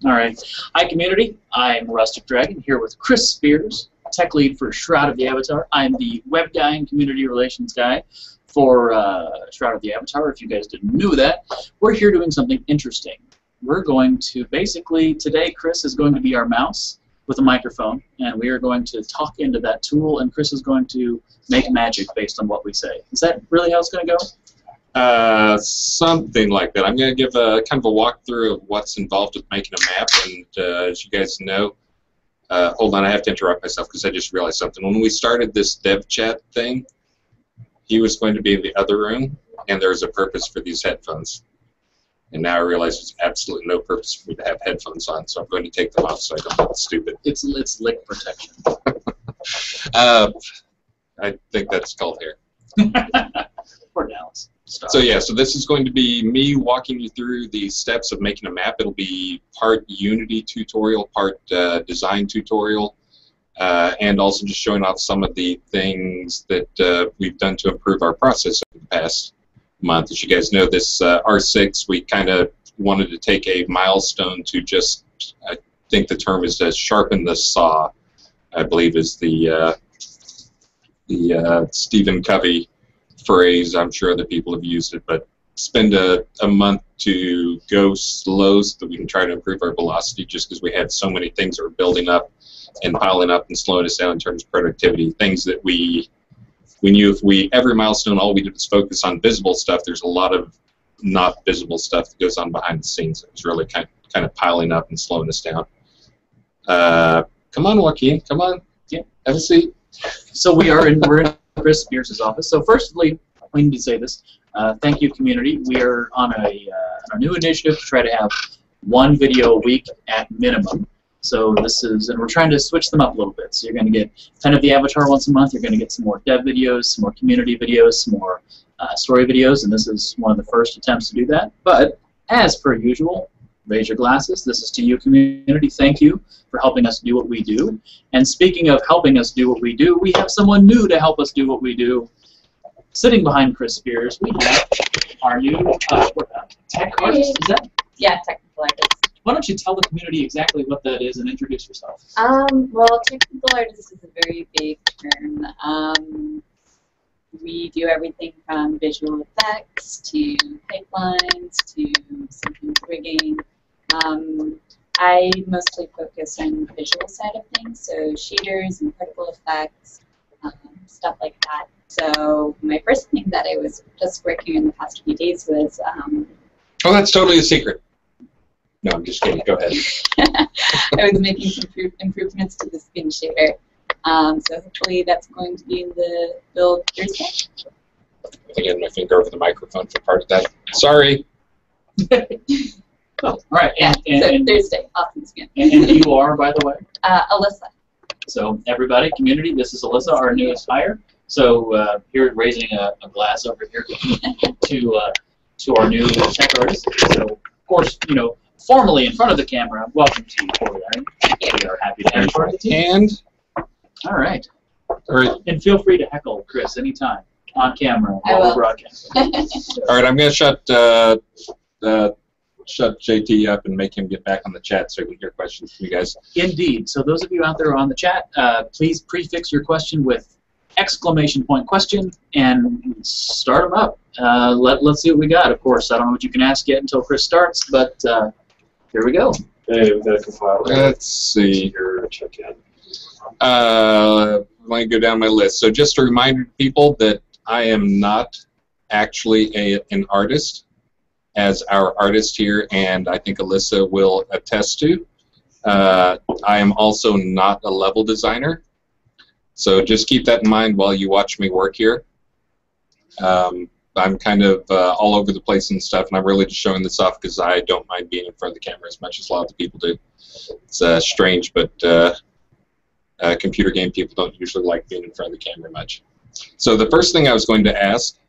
All right. Hi, community. I'm Rustic Dragon here with Chris Spears, tech lead for Shroud of the Avatar. I'm the web guy and community relations guy for Shroud of the Avatar. If you guys didn't know that, we're here doing something interesting. We're going to basically, today Chris is going to be our mouse with a microphone, and we are going to talk into that tool, and Chris is going to make magic based on what we say. Is that really how it's going to go? Something like that. I'm going to give a kind of a walkthrough of what's involved with making a map, and as you guys know, hold on, I have to interrupt myself because I just realized something. When we started this dev chat thing, he was going to be in the other room, and there was a purpose for these headphones. And now I realize there's absolutely no purpose for me to have headphones on, so I'm going to take them off so I don't look stupid. It's lick protection. I think that's called hair. Poor Dallas. Stop. So yeah, so this is going to be me walking you through the steps of making a map. It'll be part Unity tutorial, part design tutorial, and also just showing off some of the things that we've done to improve our process over the past month. As you guys know, this R6, we kind of wanted to take a milestone to just, I think the term is to sharpen the saw, I believe is the Stephen Covey phrase. I'm sure other people have used it, but spend a month to go slow so that we can try to improve our velocity, just because we had so many things that were building up and piling up and slowing us down in terms of productivity. Things that we knew if every milestone, all we did was focus on visible stuff, there's a lot of not visible stuff that goes on behind the scenes. It was really kind of piling up and slowing us down. Come on, Joaquin, come on. Yeah, have a seat. So we're in Chris Spears' office. So firstly, we need to say this. Thank you, community. We are on a new initiative to try to have one video a week at minimum. So this is, and we're trying to switch them up a little bit. So you're going to get kind of the Avatar once a month. You're going to get some more dev videos, some more community videos, some more story videos, and this is one of the first attempts to do that. But as per usual, raise your glasses. This is to you, community. Thank you for helping us do what we do. And speaking of helping us do what we do, we have someone new to help us do what we do. Sitting behind Chris Spears, we have our new tech artist. Is that? Yeah, technical artist. Why don't you tell the community exactly what that is and introduce yourself? Well, technical artist is a very big term. We do everything from visual effects to pipelines to sometimes rigging. I mostly focus on the visual side of things, so shaders and particle effects, stuff like that. So my first thing that I was just working in the past few days was... oh, that's totally a secret. No, I'm just kidding. Go ahead. I was making some improvements to the spin shader. So hopefully that's going to be in the build Thursday. I think I had my finger over the microphone for part of that. Sorry. Oh, all right. Yeah, and Thursday. Awesome. And you are, by the way? Alyssa. So everybody, community, this is Alyssa, our newest hire. So here, raising a glass over here to our new tech artist. So, of course, you know, formally in front of the camera, welcome to you, Corey. We are happy to have you part of the team. And all right. All right. And feel free to heckle Chris anytime on camera I while will. we're broadcasting. all right, I'm going to shut JT up and make him get back on the chat so we can hear questions from you guys. Indeed. So those of you out there on the chat, please prefix your question with exclamation point question and start them up. Let's see what we got. Of course, I don't know what you can ask yet until Chris starts, but here we go. Hey, we've got a compiler. Let's see. Here, check in. Let me go down my list. So just a reminder to people that I am not actually an artist, as our artist here, and I think Alyssa will attest to. I am also not a level designer. So just keep that in mind while you watch me work here. I'm kind of all over the place and stuff, and I'm really just showing this off because I don't mind being in front of the camera as much as a lot of the people do. It's strange, but computer game people don't usually like being in front of the camera much. So the first thing I was going to ask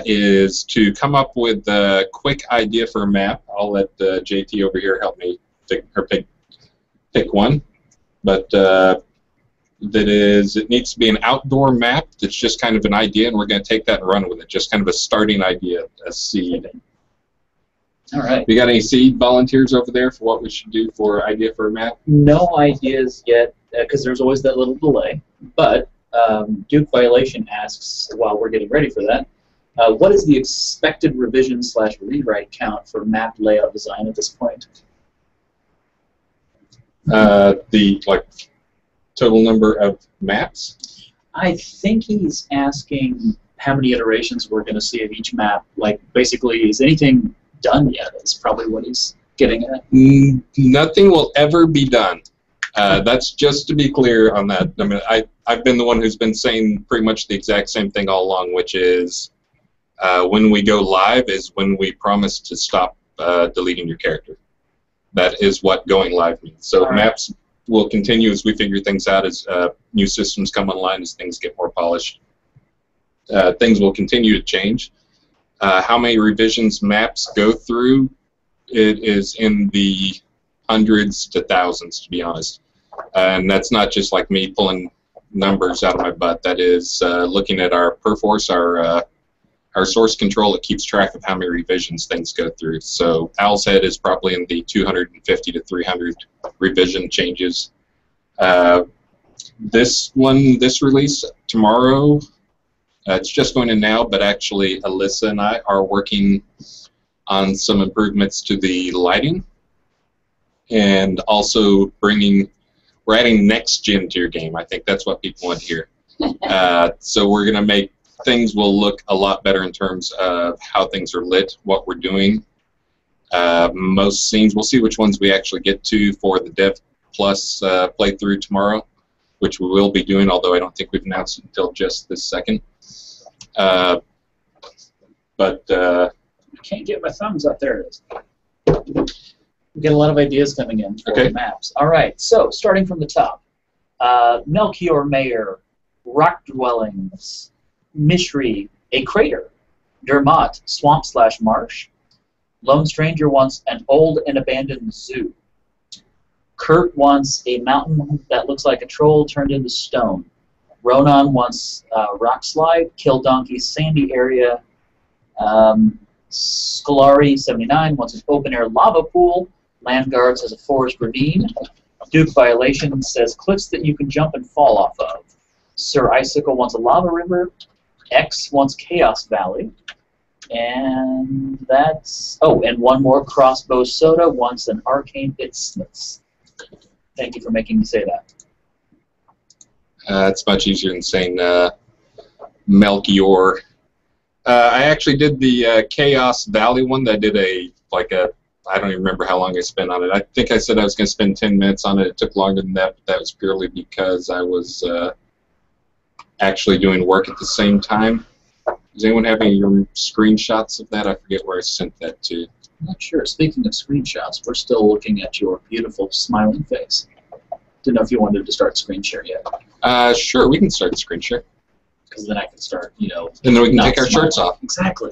is to come up with a quick idea for a map. I'll let JT over here help me pick one. But it needs to be an outdoor map that's just kind of an idea, and we're going to take that and run with it, just kind of a starting idea, a seed. All right. You got any seed volunteers over there for what we should do for idea for a map? No ideas yet, because there's always that little delay. But Duke Violation asks, while we're getting ready for that, what is the expected revision/rewrite count for map layout design at this point? The total number of maps? I think he's asking how many iterations we're going to see of each map. Like, basically, is anything done yet? Is probably what he's getting at. Nothing will ever be done. That's just to be clear on that. I mean, I've been the one who's been saying pretty much the exact same thing all along, which is when we go live is when we promise to stop deleting your character. That is what going live means. So maps will continue as we figure things out, as new systems come online, as things get more polished. Things will continue to change. How many revisions maps go through, it is in the hundreds to thousands, to be honest. And that's not just like me pulling numbers out of my butt. That is looking at our perforce, our source control. It keeps track of how many revisions things go through. So Owl's Head is probably in the 250 to 300 revision changes. This release tomorrow, it's just going in now, but actually Alyssa and I are working on some improvements to the lighting, and also we're adding next gen to your game. I think that's what people want to hear. So we're going to make things will look a lot better in terms of how things are lit, what we're doing. Most scenes, we'll see which ones we actually get to for the Dev Plus playthrough tomorrow, which we will be doing, although I don't think we've announced it until just this second. I can't get my thumbs up. There it is. We get a lot of ideas coming in for the maps. All right, so starting from the top. Melchior Mayor, Rock Dwellings, Mishri, a crater, Dermot, swamp/marsh, Lone Stranger wants an old and abandoned zoo. Kurt wants a mountain that looks like a troll turned into stone. Ronan wants rock slide, Kill Donkey sandy area. Scolari79 wants an open air lava pool. Landguards has a forest ravine. Duke Violation says cliffs that you can jump and fall off of. Sir Icicle wants a lava river. X wants Chaos Valley. And that's... Oh, and one more. Crossbow Soda wants an arcane isthmus. Thank you for making me say that. It's much easier than saying Melchior. I actually did the Chaos Valley one. I did I don't even remember how long I spent on it. I think I said I was going to spend 10 minutes on it. It took longer than that, but that was purely because I was actually doing work at the same time. Does anyone have any screenshots of that? I forget where I sent that to. I'm not sure. Speaking of screenshots, we're still looking at your beautiful smiling face. Didn't know if you wanted to start screen share yet. Sure, we can start screen share. Because then I can start, you know... And then we can take our shirts off. Exactly.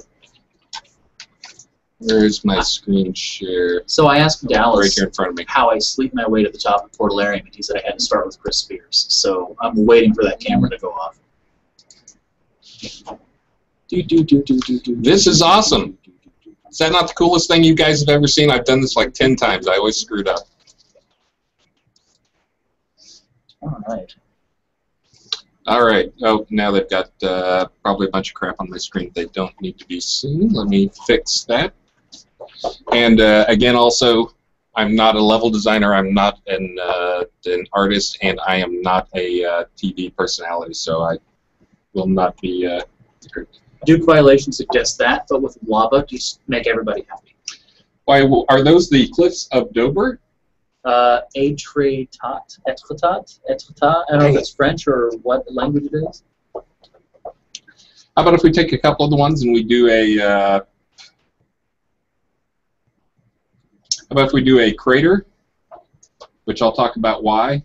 Where's my screen share? So I asked Dallas right here in front of me. How I sleep my way to the top of Portalarium, and he said I had to start with Chris Spears. So I'm waiting for that camera to go off. This is awesome. Is that not the coolest thing you guys have ever seen? I've done this like 10 times. I always screwed up. All right. All right. Oh, now they've got probably a bunch of crap on my screen they don't need to be seen. Let me fix that. And again, also, I'm not a level designer. I'm not an artist, and I am not a TV personality, so I will not be. Duke Violation suggests that, but with lava, just make everybody happy. Why are those the cliffs of Dover? Etretat. I don't know if it's French or what language it is. How about if we take a couple of the ones and we do a how about if we do a crater, which I'll talk about why.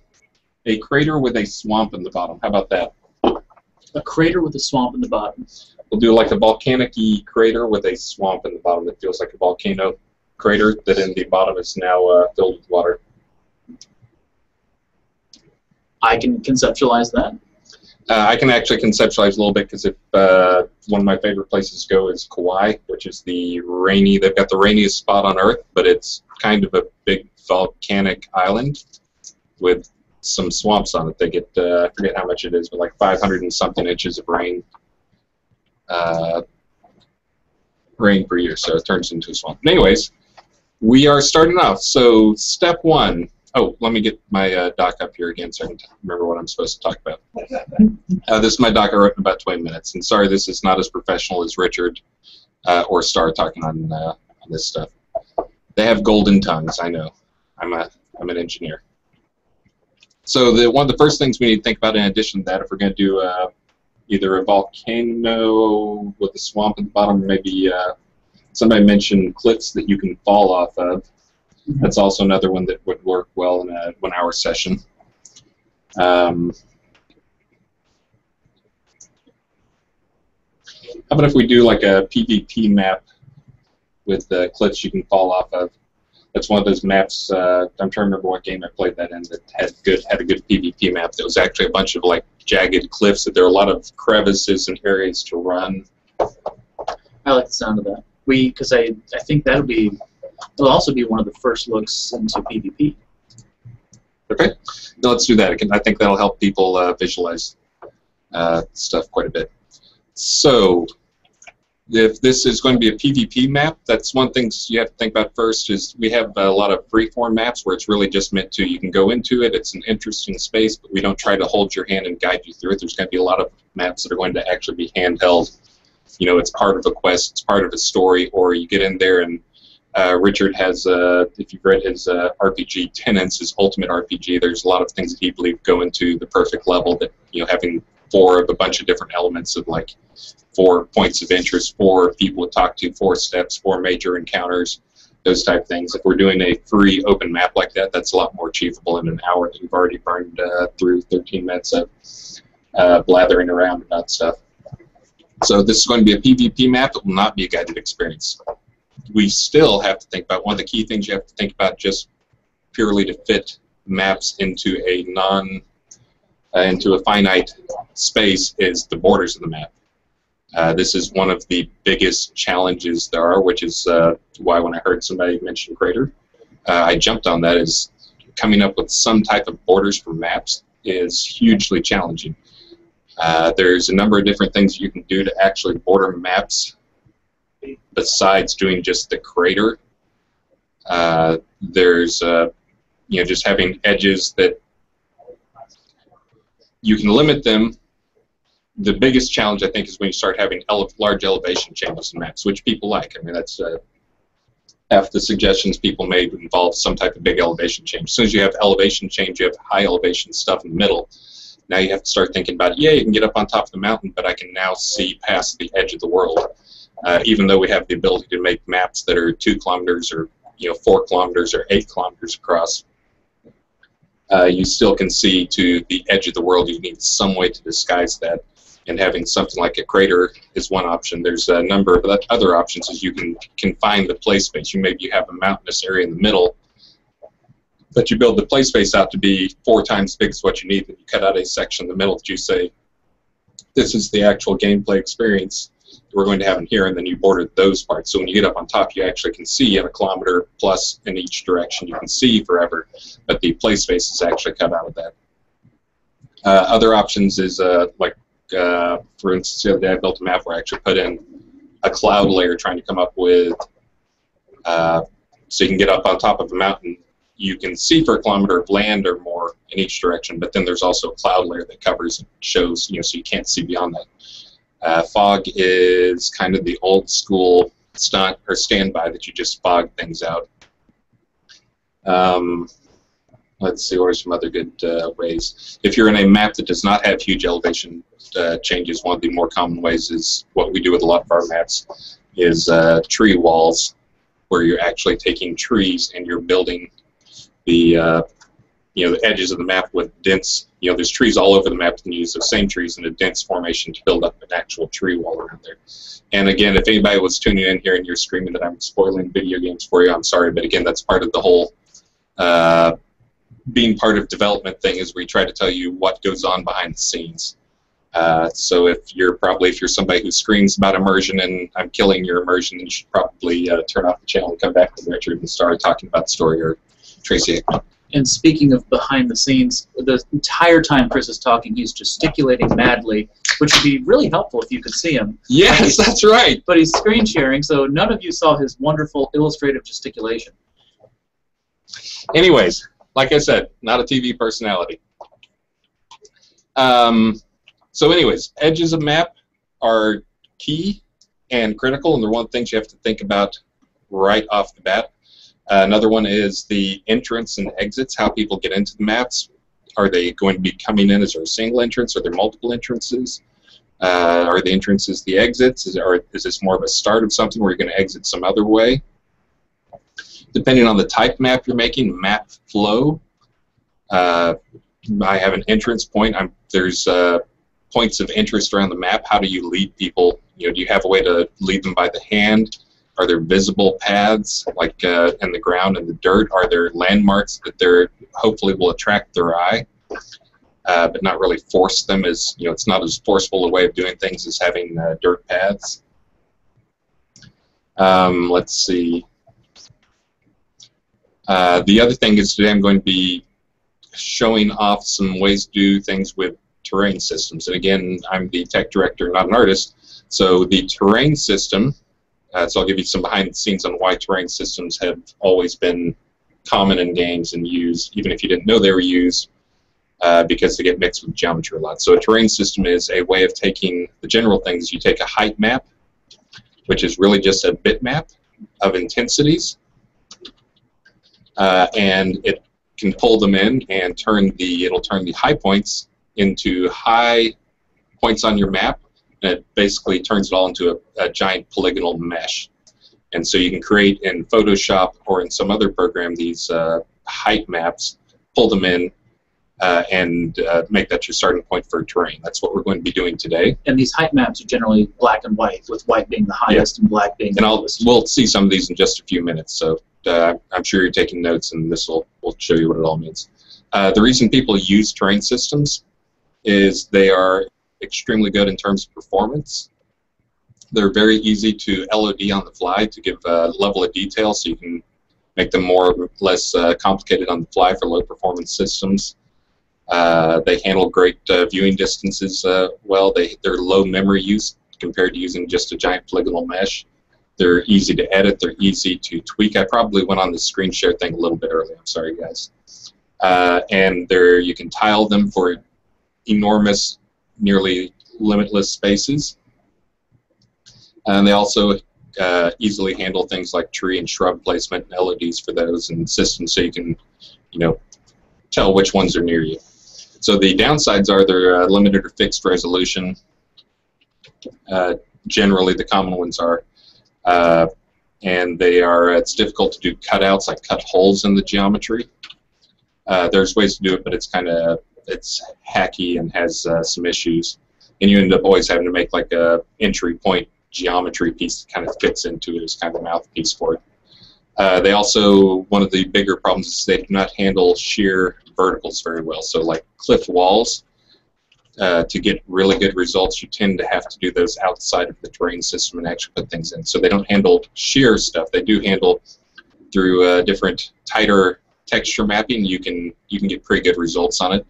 A crater with a swamp in the bottom. How about that? A crater with a swamp in the bottom. We'll do like a volcanic-y crater with a swamp in the bottom that feels like a volcano crater that in the bottom is now filled with water. I can conceptualize that. I can actually conceptualize a little bit because if one of my favorite places to go is Kauai, which is they've got the rainiest spot on Earth, but it's kind of a big volcanic island with some swamps on it. They get, I forget how much it is, but like 500 and something inches of rain per year, so it turns into a swamp. And anyways, we are starting off. So step one. Oh, let me get my doc up here again so I can remember what I'm supposed to talk about. This is my doc I wrote in about 20 minutes. And sorry, this is not as professional as Richard or Star talking on this stuff. They have golden tongues, I know. I'm an engineer. So one of the first things we need to think about in addition to that, if we're going to do either a volcano with a swamp at the bottom, or maybe somebody mentioned cliffs that you can fall off of. That's also another one that would work well in a 1-hour session. How about if we do like a PvP map with cliffs you can fall off of? That's one of those maps. I'm trying to remember what game I played that in that had a good PvP map. That was actually a bunch of like jagged cliffs. That there are a lot of crevices and areas to run. I like the sound of that. Because I think it'll also be one of the first looks into PvP. Okay, now let's do that. I think that'll help people visualize stuff quite a bit. So, if this is going to be a PvP map, that's one thing you have to think about first. Is we have a lot of freeform maps where it's really just meant to you can go into it. It's an interesting space, but we don't try to hold your hand and guide you through it. There's going to be a lot of maps that are going to actually be handheld. You know, it's part of a quest, it's part of a story, or you get in there and Richard has, if you've read his RPG Tenants, his ultimate RPG, there's a lot of things that he believed go into the perfect level, that, you know, having 4 of a bunch of different elements of like 4 points of interest, 4 people to talk to, 4 steps, 4 major encounters, those type of things. If we're doing a free open map like that, that's a lot more achievable in an hour that we've already burned through 13 minutes of blathering around about stuff. So this is going to be a PvP map. It will not be a guided experience. We still have to think about, one of the key things you have to think about just purely to fit maps into a finite space is the borders of the map. This is one of the biggest challenges there are, which is why when I heard somebody mention Crater, I jumped on that. Is coming up with some type of borders for maps is hugely challenging. There's a number of different things you can do to actually border maps besides doing just the crater. There's you know, just having edges that you can limit them. The biggest challenge, I think, is when you start having large elevation changes in maps, which people like. I mean, that's half the suggestions people made would involve some type of big elevation change. As soon as you have elevation change, you have high elevation stuff in the middle. Now you have to start thinking about, yeah, you can get up on top of the mountain, but I can now see past the edge of the world. Even though we have the ability to make maps that are 2 kilometers or 4 kilometers or 8 kilometers across, you still can see to the edge of the world. You need some way to disguise that, and having something like a crater is one option. There's a number of other options. Is you can confine the play space. You have a mountainous area in the middle, but you build the play space out to be 4 times as big as what you need. Then you cut out a section in the middle that you say, this is the actual gameplay experience we're going to have in here, and then you border those parts. So when you get up on top, you actually can see at 1 kilometer plus in each direction. You can see forever, but the play space is actually cut out of that. Other options is for instance, the other day I built a map where I actually put in a cloud layer trying to come up with, so you can get up on top of a mountain. You can see for 1 kilometer of land or more in each direction, but then there's also a cloud layer that covers and shows, so you can't see beyond that. Fog is kind of the old school stunt or standby that you just fog things out. Let's see, what are some other good ways? If you're in a map that does not have huge elevation changes, one of the more common ways is what we do with a lot of our maps is tree walls, where you're actually taking trees and you're building the the edges of the map with dense, there's trees all over the map, and you use those same trees in a dense formation to build up an actual tree wall around there. And again, if anybody was tuning in here and you're screaming that I'm spoiling video games for you, I'm sorry, but again, that's part of the whole being part of development thing, is we try to tell you what goes on behind the scenes. So if you're somebody who screams about immersion and I'm killing your immersion, then you should probably turn off the channel and come back to Richard and start talking about the story, or Tracy Hickman. And speaking of behind the scenes, the entire time Chris is talking, he's gesticulating madly, which would be really helpful if you could see him. Yes, that's right. But he's screen sharing, so none of you saw his wonderful illustrative gesticulation. Anyways, like I said, not a TV personality. So anyways, edges of map are key and critical, and they're one of the things you have to think about right off the bat. Another one is the entrance and exits, how people get into the maps. Are they going to be coming in? Is there a single entrance? Are there multiple entrances? Are the entrances the exits? Is this more of a start of something where you're going to exit some other way? Depending on the type map you're making, map flow. I have an entrance point. There's points of interest around the map. How do you lead people? Do you have a way to lead them by the hand? Are there visible paths, like in the ground and the dirt? Are there landmarks that hopefully will attract their eye, but not really force them? It's not as forceful a way of doing things as having dirt paths. Let's see. The other thing is today I'm going to be showing off some ways to do things with terrain systems. And again, I'm the tech director, not an artist. So the terrain system, so I'll give you some behind the scenes on why terrain systems have always been common in games and used, even if you didn't know they were used, because they get mixed with geometry a lot. So a terrain system is a way of taking the general things. You take a height map, which is really just a bitmap of intensities, and it can pull them in and it'll turn the high points into high points on your map, and it basically turns it all into a giant polygonal mesh. And so you can create in Photoshop or in some other program these height maps, pull them in, and make that your starting point for terrain. That's what we're going to be doing today. And these height maps are generally black and white, with white being the highest and black being the lowest. We'll see some of these in just a few minutes, so I'm sure you're taking notes, and this will show you what it all means. The reason people use terrain systems is they are extremely good in terms of performance. They're very easy to LOD on the fly to give a level of detail, so you can make them more or less complicated on the fly for low performance systems. They handle great viewing distances well. They're low memory use compared to using just a giant polygonal mesh. They're easy to edit. They're easy to tweak. I probably went on the screen share thing a little bit early. I'm sorry, guys. And you can tile them for enormous, nearly limitless spaces. And they also easily handle things like tree and shrub placement and LODs for those in the system, so you can, tell which ones are near you. So the downsides are they're limited or fixed resolution. Generally, the common ones are. And it's difficult to do cutouts, like cut holes in the geometry. There's ways to do it, but it's hacky and has some issues. And you end up always having to make like a entry point geometry piece that kind of fits into it as kind of a mouthpiece for it. They also, one of the bigger problems is they do not handle sheer verticals very well. So like cliff walls, to get really good results, you tend to have to do those outside of the terrain system and actually put things in. So they don't handle sheer stuff. They do handle through different tighter texture mapping. You can get pretty good results on it,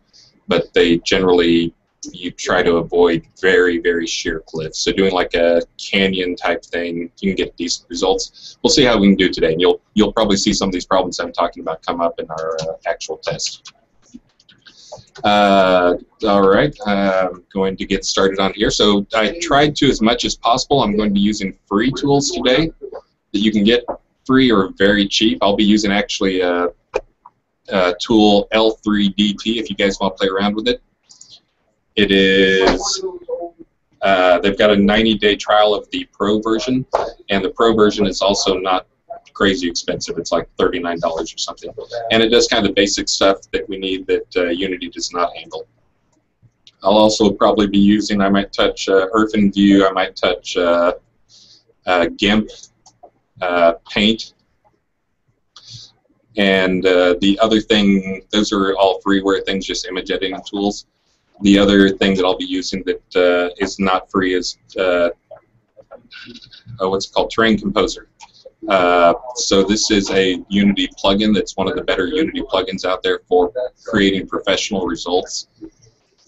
but they generally, you try to avoid very, very sheer cliffs. So doing like a canyon type thing, you can get decent results. We'll see how we can do today, and you'll probably see some of these problems I'm talking about come up in our actual test. All right, I'm going to get started on here. So I tried to, as much as possible, I'm going to be using free tools today that you can get free or very cheap. I'll be using actually a tool L3DT if you guys want to play around with it. It is, they've got a 90-day trial of the Pro version, and the Pro version is also not crazy expensive. It's like $39 or something. And it does kind of the basic stuff that we need that Unity does not handle. I'll also probably be using, I might touch EarthenView, I might touch GIMP, Paint. And the other thing, those are all freeware things, just image editing tools. The other thing that I'll be using that is not free is what's it called? Terrain Composer. So this is a Unity plugin that's one of the better Unity plugins out there for creating professional results.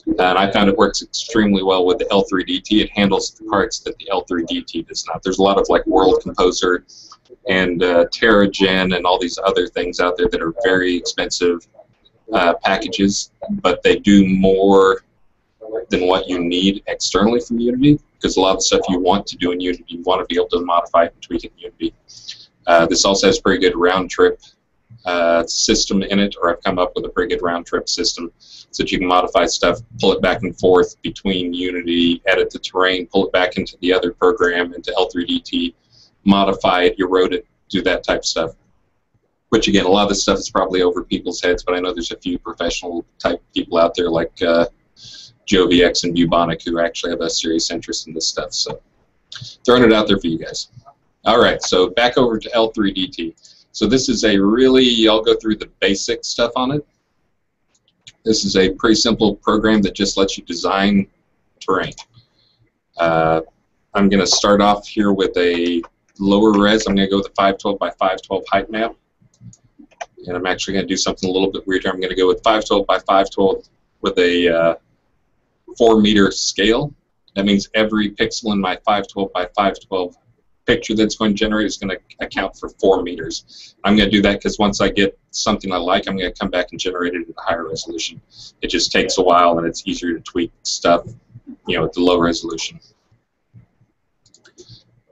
And I found it works extremely well with the L3DT. It handles the parts that the L3DT does not. There's a lot of like World Composer and TerraGen and all these other things out there that are very expensive packages, but they do more than what you need externally from Unity, because a lot of the stuff you want to do in Unity, you want to be able to modify it and tweak it in Unity. This also has pretty good round trip system in it, or I've come up with a pretty good round trip system so that you can modify stuff, pull it back and forth between Unity, edit the terrain, pull it back into the other program, into L3DT, modify it, erode it, do that type of stuff. Which again, a lot of this stuff is probably over people's heads, but I know there's a few professional type people out there like JoviX and Bubonic who actually have a serious interest in this stuff. So throwing it out there for you guys. All right, so back over to L3DT. So this is a really, I'll go through the basic stuff on it. This is a pretty simple program that just lets you design terrain. I'm going to start off here with a lower res. I'm going to go with a 512 by 512 height map. And I'm actually going to do something a little bit weird here. I'm going to go with 512 by 512 with a 4-meter scale. That means every pixel in my 512 by 512 picture that's going to generate is going to account for 4 meters. I'm going to do that because once I get something I like, I'm going to come back and generate it at a higher resolution. It just takes a while, and it's easier to tweak stuff, you know, at the low resolution.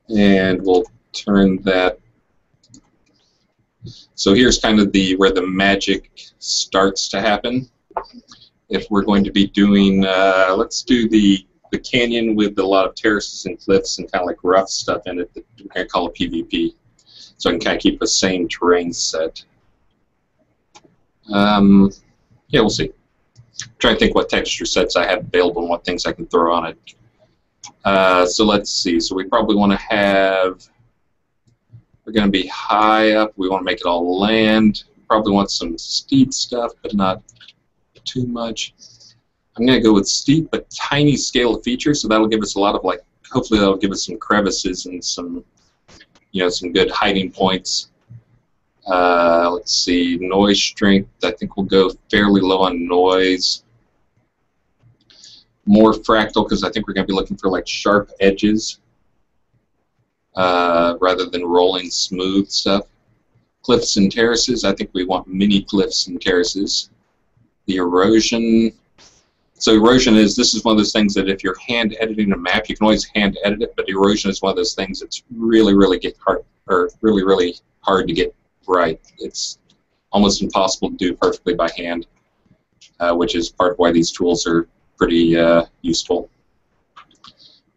And we'll turn that. So here's kind of where the magic starts to happen. If we're going to be doing, let's do the canyon with a lot of terraces and cliffs and kind of like rough stuff in it that we're going to call a PvP. So I can kind of keep the same terrain set. Yeah, we'll see. I'm trying to think what texture sets I have available and what things I can throw on it. So let's see. So we probably want to have, we're going to be high up. We want to make it all land. Probably want some steep stuff, but not too much. I'm going to go with steep but tiny scale of features, so that'll give us a lot of, like, hopefully that'll give us some crevices and some, you know, some good hiding points. Let's see, noise strength, I think we'll go fairly low on noise. More fractal, because I think we're going to be looking for, like, sharp edges rather than rolling smooth stuff. Cliffs and terraces, I think we want mini cliffs and terraces. The erosion. So erosion is, this is one of those things that if you're hand editing a map, you can always hand edit it, but erosion is one of those things that's really hard to get right. It's almost impossible to do perfectly by hand, which is part of why these tools are pretty useful.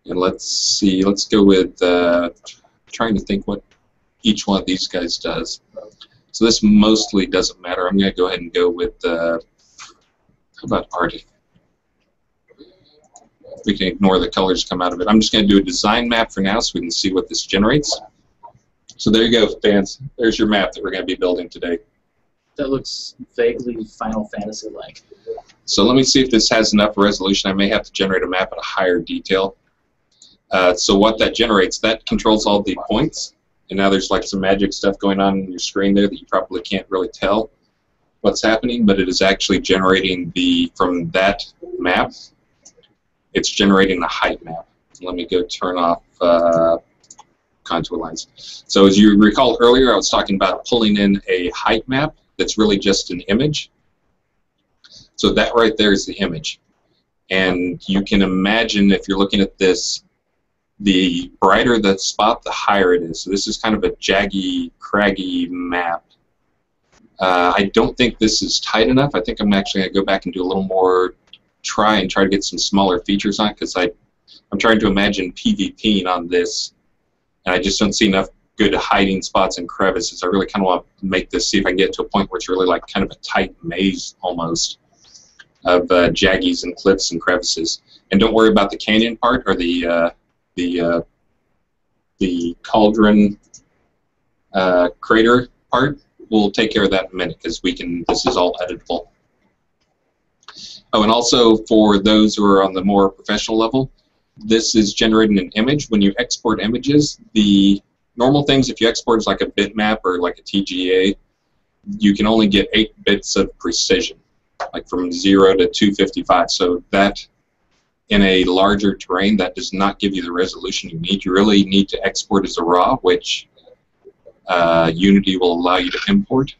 And let's see, let's go with trying to think what each one of these guys does. So this mostly doesn't matter. I'm going to go ahead and go with how about Arctic? We can ignore the colors come out of it. I'm just going to do a design map for now so we can see what this generates. So there you go, fans. There's your map that we're going to be building today. That looks vaguely Final Fantasy-like. So let me see if this has enough resolution. I may have to generate a map at a higher detail. So what that generates, that controls all the points. And now there's like some magic stuff going on in your screen there that you probably can't really tell what's happening, but it is actually generating from that map, it's generating the height map. Let me go turn off contour lines. So as you recall earlier, I was talking about pulling in a height map that's really just an image. So that right there is the image. And you can imagine if you're looking at this, the brighter the spot, the higher it is. So this is kind of a jaggy, craggy map. I don't think this is tight enough. I think I'm actually going to go back and do a little more, try to get some smaller features on it, because I'm trying to imagine PvPing on this, and I just don't see enough good hiding spots and crevices. I really kind of want to make this, see if I can get to a point where it's really like kind of a tight maze almost of jaggies and cliffs and crevices. And don't worry about the canyon part or the cauldron crater part. We'll take care of that in a minute because this is all editable. Oh, and also for those who are on the more professional level, this is generating an image. When you export images, the normal things, if you export as like a bitmap or like a TGA, you can only get 8 bits of precision, like from 0 to 255. So that, in a larger terrain, that does not give you the resolution you need. You really need to export as a RAW, which Unity will allow you to import.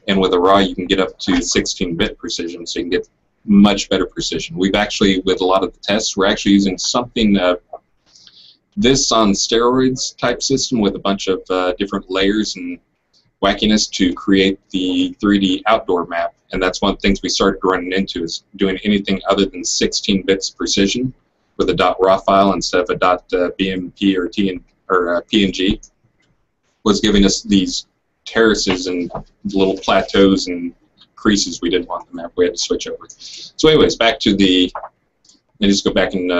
And with a RAW, you can get up to 16-bit precision, so you can get much better precision. We've actually, with a lot of the tests, we're actually using something, this on steroids type system with a bunch of different layers and wackiness to create the 3D outdoor map. And that's one of the things we started running into, is doing anything other than 16 bits precision with a .raw file instead of a .bmp or PNG, was giving us these terraces and little plateaus and creases we didn't want the map. We had to switch over. So anyways, back to the, let me just go back and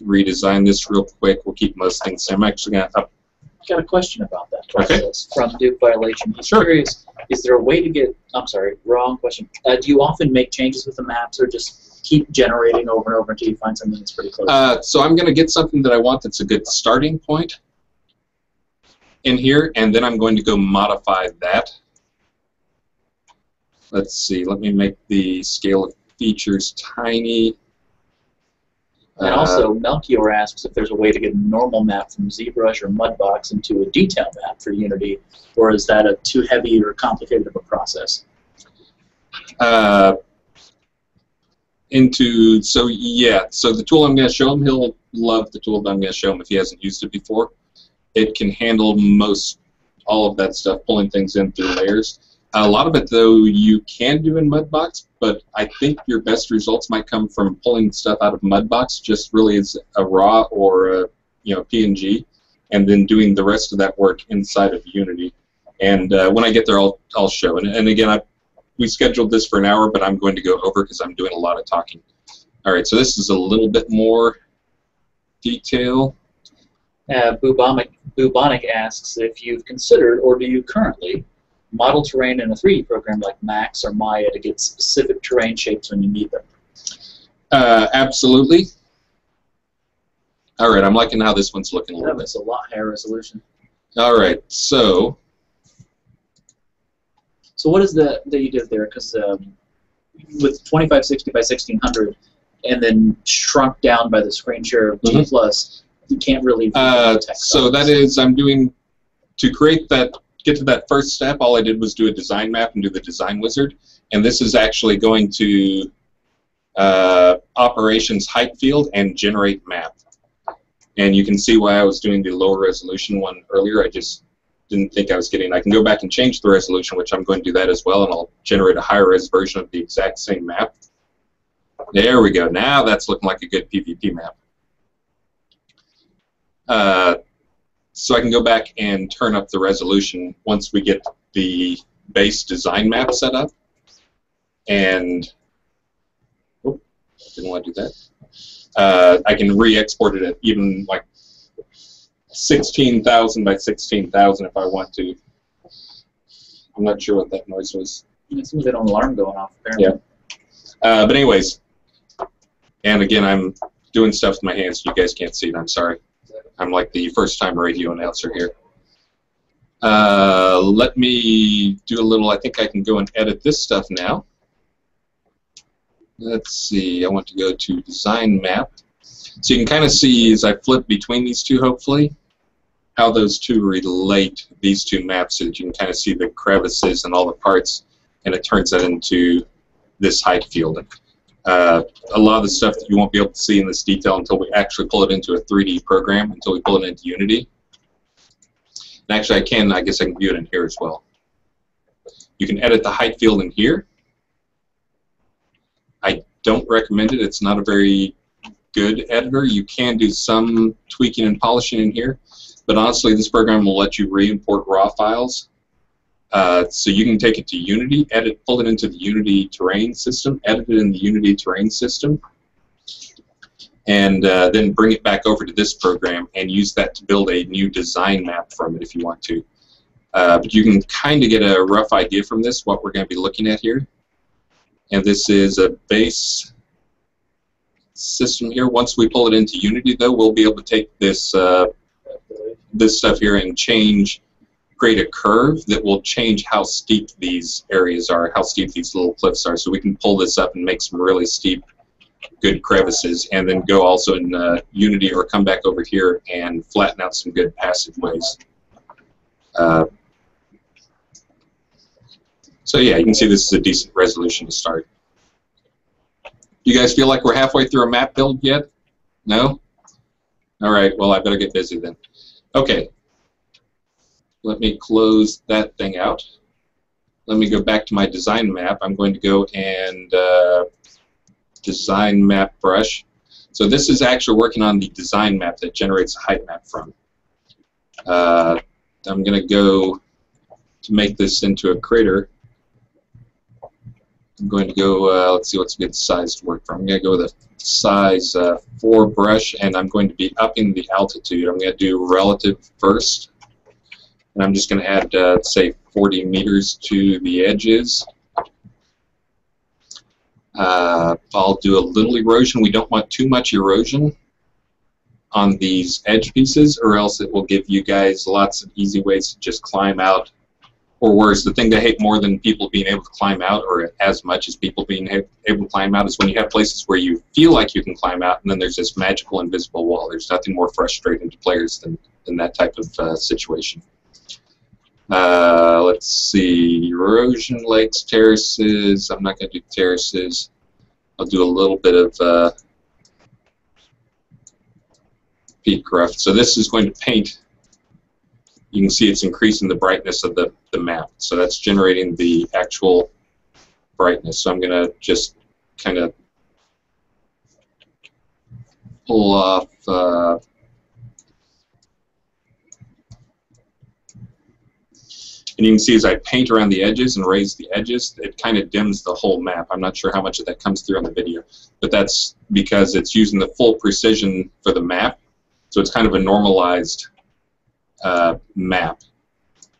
redesign this real quick. We'll keep most things. I'm actually going to Got a question about that process from Duke Violation. He's curious, is there a way to get, I'm sorry, wrong question. Do you often make changes with the maps or just keep generating over and over until you find something that's pretty close? So I'm going to get something that I want that's a good starting point in here, and then I'm going to go modify that. Let's see, let me make the scale of features tiny. And also, Melchior asks if there's a way to get a normal map from ZBrush or Mudbox into a detail map for Unity, or is that a too heavy or complicated of a process? So yeah, so the tool I'm going to show him, he'll love the tool that I'm going to show him if he hasn't used it before. It can handle all of that stuff, pulling things in through layers. A lot of it, though, you can do in Mudbox, but I think your best results might come from pulling stuff out of Mudbox, just really as a RAW or a PNG, and then doing the rest of that work inside of Unity. And when I get there, I'll show. And again, we scheduled this for an hour, but I'm going to go over because I'm doing a lot of talking. All right, so this is a little bit more detail. Bubonic asks if you've considered, or do you currently, model terrain in a 3D program like Max or Maya to get specific terrain shapes when you need them? Absolutely. All right, I'm liking how this one's looking a little bit. That's a lot higher resolution. All right, so what is that you did there? Because with 2560 by 1600 and then shrunk down by the screen share of 2+, you can't really so that is, I'm doing, to create that, get to that first step, all I did was do a design map and do the design wizard, and this is actually going to operations height field and generate map. And you can see why I was doing the lower resolution one earlier. I just didn't think I was getting, I can go back and change the resolution, which I'm going to do that as well, and I'll generate a higher res version of the exact same map. There we go. Now that's looking like a good PvP map. So I can go back and turn up the resolution once we get the base design map set up. And oh, didn't want to do that. I can re-export it at even like 16,000 by 16,000 if I want to. I'm not sure what that noise was. It seems like an alarm going off, apparently. Yeah. But anyways, and again, I'm doing stuff with my hands. You guys can't see it. I'm sorry. I'm like the first-time radio announcer here. Let me do a little, I think I can go and edit this stuff now. Let's see, I want to go to Design Map. So you can kind of see as I flip between these two, hopefully, how those two relate, these two maps, so that you can kind of see the crevices and all the parts, and it turns that into this height field. A lot of the stuff that you won't be able to see in this detail until we actually pull it into a 3D program, until we pull it into Unity. And actually, I guess I can view it in here as well. You can edit the height field in here. I don't recommend it. It's not a very good editor. You can do some tweaking and polishing in here, but honestly, this program will let you re-import raw files. So you can take it to Unity, pull it into the Unity terrain system, edit it in the Unity terrain system, and then bring it back over to this program and use that to build a new design map from it if you want to. But you can kind of get a rough idea from this what we're going to be looking at here. And this is a base system here. Once we pull it into Unity, though, we'll be able to take this this stuff here and create a curve that will change how steep these areas are, how steep these little cliffs are. So we can pull this up and make some really steep, good crevices, and then go also in Unity or come back over here and flatten out some good passageways. So yeah, you can see this is a decent resolution to start. You guys feel like we're halfway through a map build yet? No? All right, well, I better get busy then. Okay. Let me close that thing out. Let me go back to my design map. I'm going to go and design map brush. So this is actually working on the design map that generates a height map from. I'm going to go to make this into a crater. I'm going to go, let's see what's a good size to work from. I'm going to go with a size 4 brush, and I'm going to be upping the altitude. I'm going to do relative first, and I'm just going to add, say, 40 meters to the edges. I'll do a little erosion. We don't want too much erosion on these edge pieces, or else it will give you guys lots of easy ways to just climb out. Or worse, the thing to hate more than people being able to climb out, or as much as people being able to climb out, is when you have places where you feel like you can climb out, and then there's this magical invisible wall. There's nothing more frustrating to players than that type of situation. Let's see, erosion, lakes, terraces. I'm not going to do terraces. I'll do a little bit of peak rough. So this is going to paint. You can see it's increasing the brightness of the map. So that's generating the actual brightness. So I'm going to just kind of pull off and you can see as I paint around the edges and raise the edges, it kind of dims the whole map. I'm not sure how much of that comes through on the video, but that's because it's using the full precision for the map. So it's kind of a normalized map.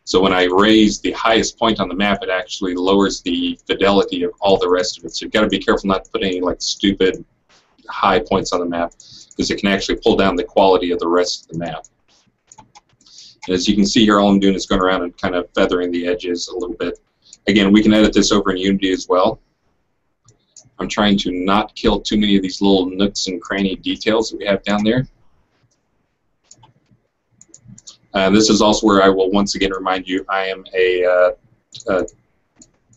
So when I raise the highest point on the map, it actually lowers the fidelity of all the rest of it. So you've got to be careful not to put any like stupid high points on the map, because it can actually pull down the quality of the rest of the map. And as you can see here, all I'm doing is going around and kind of feathering the edges a little bit. Again, we can edit this over in Unity as well. I'm trying to not kill too many of these little nooks and cranny details that we have down there. This is also where I will once again remind you I am a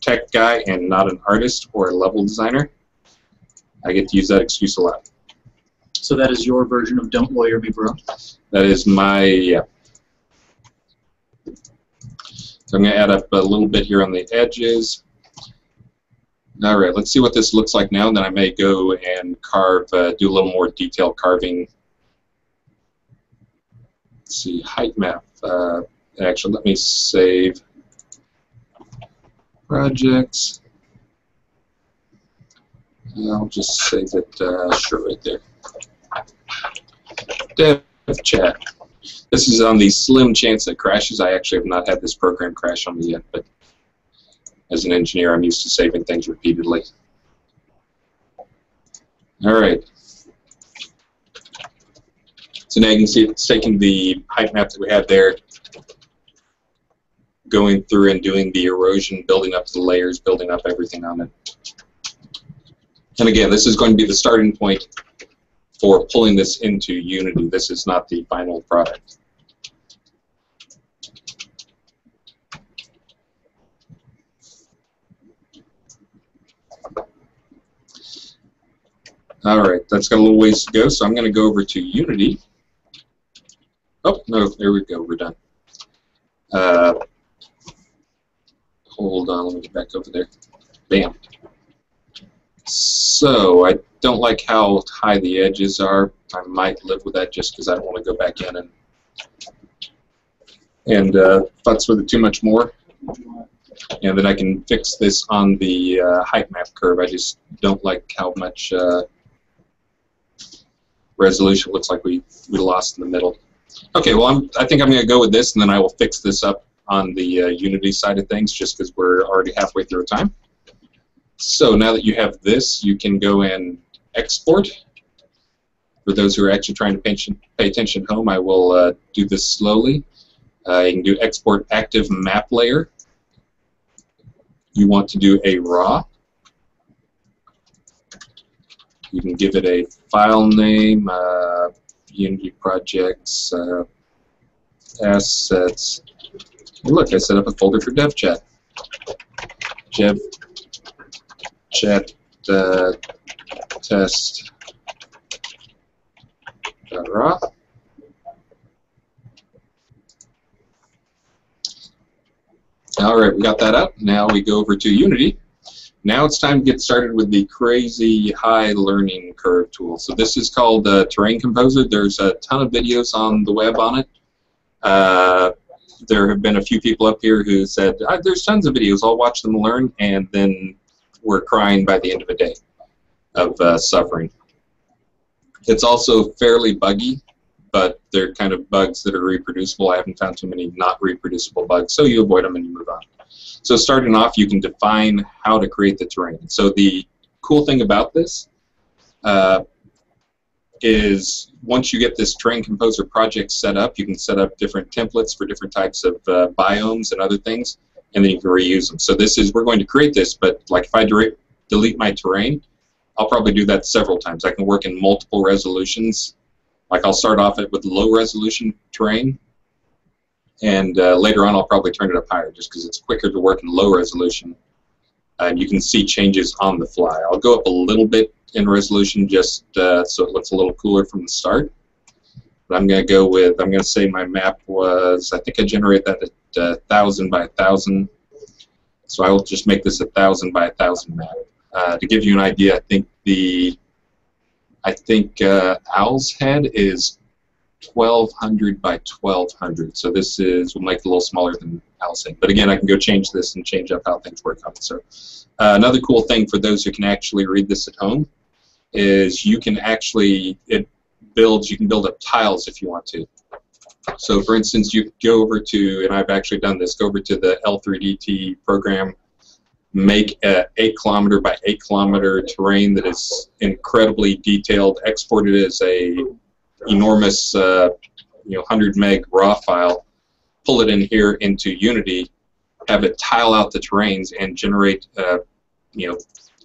tech guy and not an artist or a level designer. I get to use that excuse a lot. So that is your version of "Don't Lawyer Me, Bro"? That is my, yeah. So I'm going to add up a little bit here on the edges. All right, let's see what this looks like now, and then I may go and carve, do a little more detailed carving. Let's see, height map. Actually, let me save projects. I'll just save it sure right there. Dev chat. This is on the slim chance that crashes. I actually have not had this program crash on me yet, but as an engineer, I'm used to saving things repeatedly. All right. So now you can see it's taking the height map that we had there, going through and doing the erosion, building up the layers, building up everything on it. And again, this is going to be the starting point for pulling this into Unity. This is not the final product. All right, that's got a little ways to go, so I'm going to go over to Unity. Oh, no, there we go, we're done. Hold on, let me get back over there. Bam. So, I don't like how high the edges are. I might live with that just because I don't want to go back in and futz with it too much more. And then I can fix this on the height map curve. I just don't like how much resolution looks like we lost in the middle. Okay, well, I think I'm going to go with this, and then I will fix this up on the Unity side of things, just because we're already halfway through time. So now that you have this, you can go and export. For those who are actually trying to pay attention at home, I will do this slowly. You can do export active map layer. You want to do a raw. You can give it a file name, Unity projects, assets. Look, I set up a folder for dev chat. Dev chat test raw. All right, we got that up. Now we go over to Unity. Now it's time to get started with the crazy high learning curve tool. So this is called Terrain Composer. There's a ton of videos on the web on it. There have been a few people up here who said, there's tons of videos, I'll watch them learn, and then we're crying by the end of a day of suffering. It's also fairly buggy, but they're kind of bugs that are reproducible. I haven't found too many not reproducible bugs, so you avoid them and you move on. So starting off, you can define how to create the terrain. So the cool thing about this is once you get this Terrain Composer project set up, you can set up different templates for different types of biomes and other things, and then you can reuse them. So this is, we're going to create this, but like if I delete my terrain, I'll probably do that several times. I can work in multiple resolutions. Like I'll start off with low resolution terrain, and later on I'll probably turn it up higher just because it's quicker to work in low resolution. And you can see changes on the fly. I'll go up a little bit in resolution just so it looks a little cooler from the start. But I'm going to go with, I'm going to say my map was, I think I generated that at 1,000 by 1,000. So I will just make this 1,000 by 1,000 map. To give you an idea, I think Owl's Head is 1,200 by 1,200. So this is, we'll make it a little smaller than Owl's Head. But again, I can go change this and change up how things work on it. So another cool thing for those who can actually read this at home is you can actually, you can build up tiles if you want to. So for instance, you go over to, and I've actually done this, go over to the L3DT program, make a 8 kilometer by 8 kilometer terrain that is incredibly detailed, export it as a enormous 100 meg raw file, pull it in here into Unity, have it tile out the terrains and generate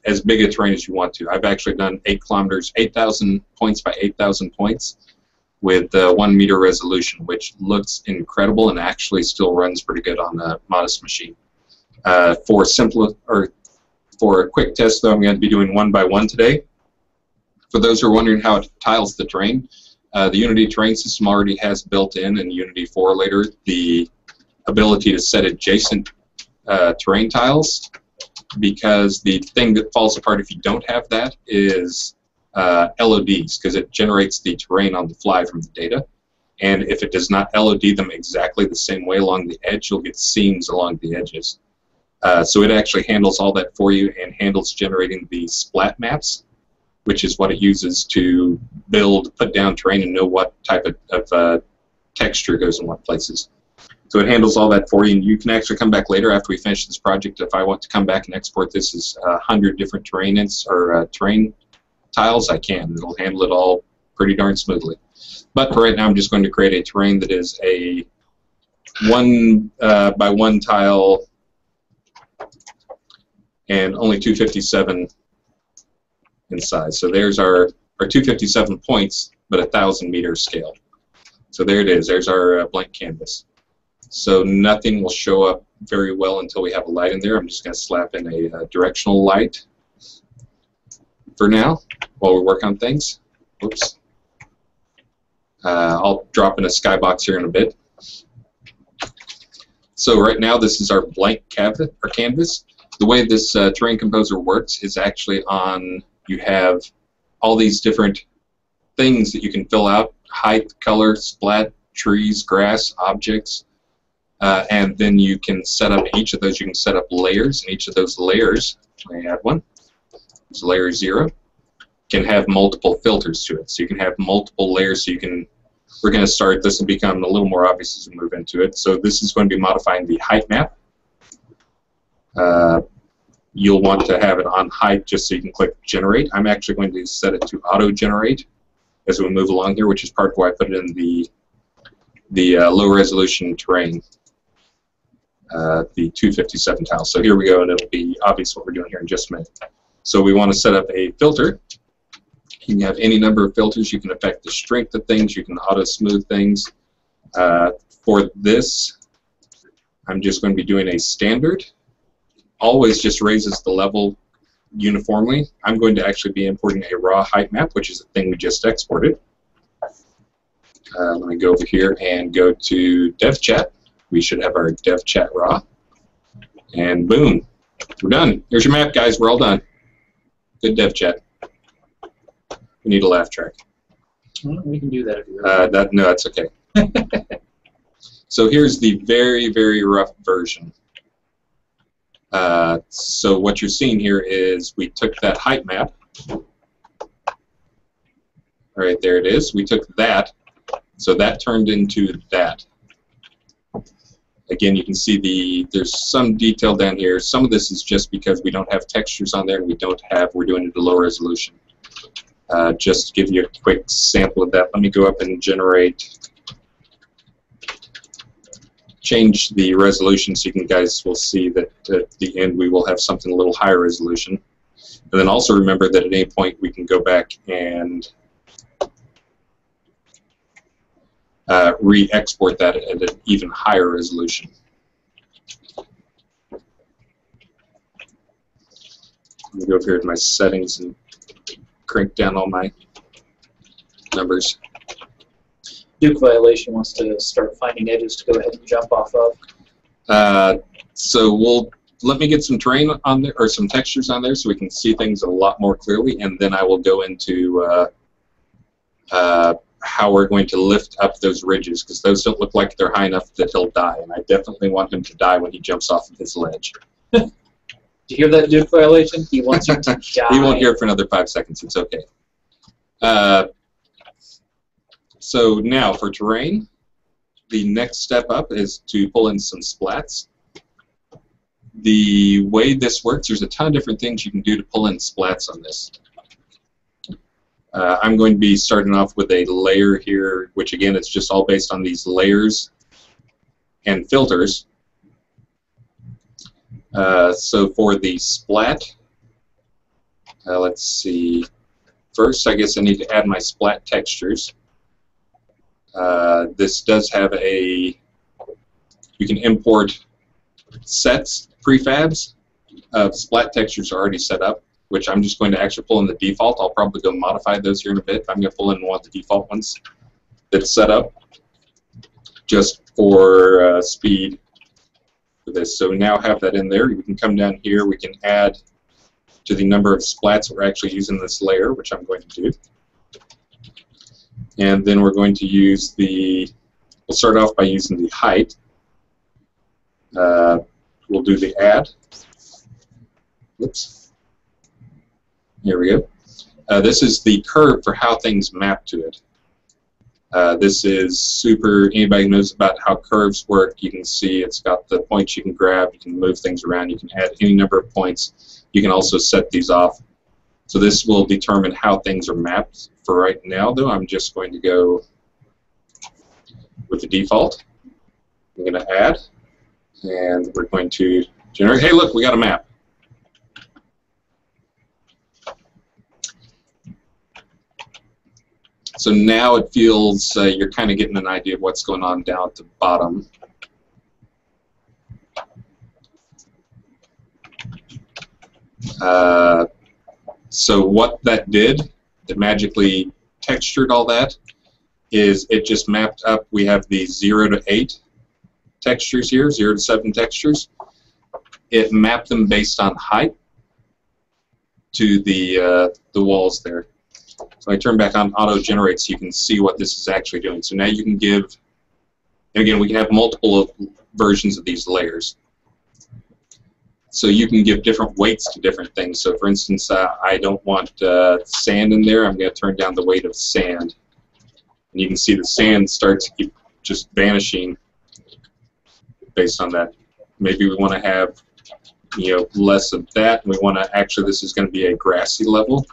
as big a terrain as you want to. I've actually done 8 kilometers, 8,000 points by 8,000 points with 1 meter resolution, which looks incredible and actually still runs pretty good on a modest machine. For a quick test, though, I'm going to be doing 1 by 1 today. For those who are wondering how it tiles the terrain, the Unity terrain system already has built in Unity 4 later the ability to set adjacent terrain tiles, because the thing that falls apart if you don't have that is LODs, because it generates the terrain on the fly from the data. And if it does not LOD them exactly the same way along the edge, you'll get seams along the edges. So it actually handles all that for you and handles generating the splat maps, which is what it uses to put down terrain and know what type of texture goes in what places. So it handles all that for you, and you can actually come back later after we finish this project. If I want to come back and export this as 100 different terrain tiles, I can. It'll handle it all pretty darn smoothly. But for right now, I'm just going to create a terrain that is a 1 by 1 tile and only 257 in size. So there's our 257 points, but 1,000 meter scale. So there it is. There's our blank canvas. So nothing will show up very well until we have a light in there. I'm just going to slap in a directional light for now while we work on things. Oops. I'll drop in a skybox here in a bit. So right now this is our blank canvas. The way this Terrain Composer works is actually you have all these different things that you can fill out: height, color, splat, trees, grass, objects, and then you can set up each of those. You can set up layers, and each of those layers, let me add one, it's layer 0, can have multiple filters to it. So you can have multiple layers. So we're going to start, this will become a little more obvious as we move into it. So this is going to be modifying the height map. you'll want to have it on height just so you can click generate. I'm actually going to set it to auto generate as we move along here, which is part of why I put it in the low resolution terrain, the 257 tile. So here we go, and it'll be obvious what we're doing here in just a minute. So we want to set up a filter. You can have any number of filters. You can affect the strength of things. You can auto smooth things. For this, I'm just going to be doing a standard. Always just raises the level uniformly. I'm going to actually be importing a raw height map, which is the thing we just exported. Let me go over here and go to dev chat. We should have our dev chat raw. And boom, we're done. Here's your map, guys. We're all done. Good dev chat. We need a laugh track. Well, we can do that if you want. No, that's okay. So here's the very, very rough version. So what you're seeing here is we took that height map. Right there it is. We took that. So that turned into that. Again, you can see there's some detail down here. Some of this is just because we don't have textures on there, and we're doing it at low resolution. Just to give you a quick sample of that, let me go up and change the resolution so you guys will see that at the end we will have something a little higher resolution. And then also remember that at any point we can go back and re-export that at an even higher resolution. Let me go over here to my settings and crank down all my numbers. Duke Violation wants to start finding edges to go ahead and jump off of. So let me get some terrain on there, or some textures on there, so we can see things a lot more clearly, and then I will go into how we're going to lift up those ridges, because those don't look like they're high enough that he'll die, and I definitely want him to die when he jumps off of his ledge. Did you hear that, Duke Violation? He wants you to die. He won't hear it for another 5 seconds. It's okay. So now for terrain, the next step up is to pull in some splats. The way this works, there's a ton of different things you can do to pull in splats on this. I'm going to be starting off with a layer here, which again, it's just all based on these layers and filters. So for the splat, let's see. First, I guess I need to add my splat textures. This does have you can import sets, prefabs of splat textures already set up, which I'm just going to actually pull in the default. I'll probably go modify those here in a bit. I'm going to pull in one of the default ones that's set up just for speed for this. So we now have that in there. We can come down here. We can add to the number of splats we're actually using this layer, which I'm going to do. And then we're going to use we'll start off by using the height. We'll do the add. Oops. Here we go. This is the curve for how things map to it. This is super, anybody who knows about how curves work, you can see it's got the points you can grab, you can move things around, you can add any number of points. You can also set these off. So this will determine how things are mapped. For right now, though, I'm just going to go with the default. I'm going to add, and we're going to generate. Hey, look, we got a map. So now it feels you're kind of getting an idea of what's going on down at the bottom. So what that did, that magically textured all that, is it just mapped up. We have the 0 to 8 textures here, 0 to 7 textures. It mapped them based on height to the walls there. So I turn back on auto generate so you can see what this is actually doing. So now you can give, and again, we can have multiple versions of these layers. So you can give different weights to different things. So for instance, I don't want sand in there. I'm going to turn down the weight of sand. And you can see the sand starts to keep just vanishing based on that. Maybe we want to have less of that. We want to actually, this is going to be a grassy level.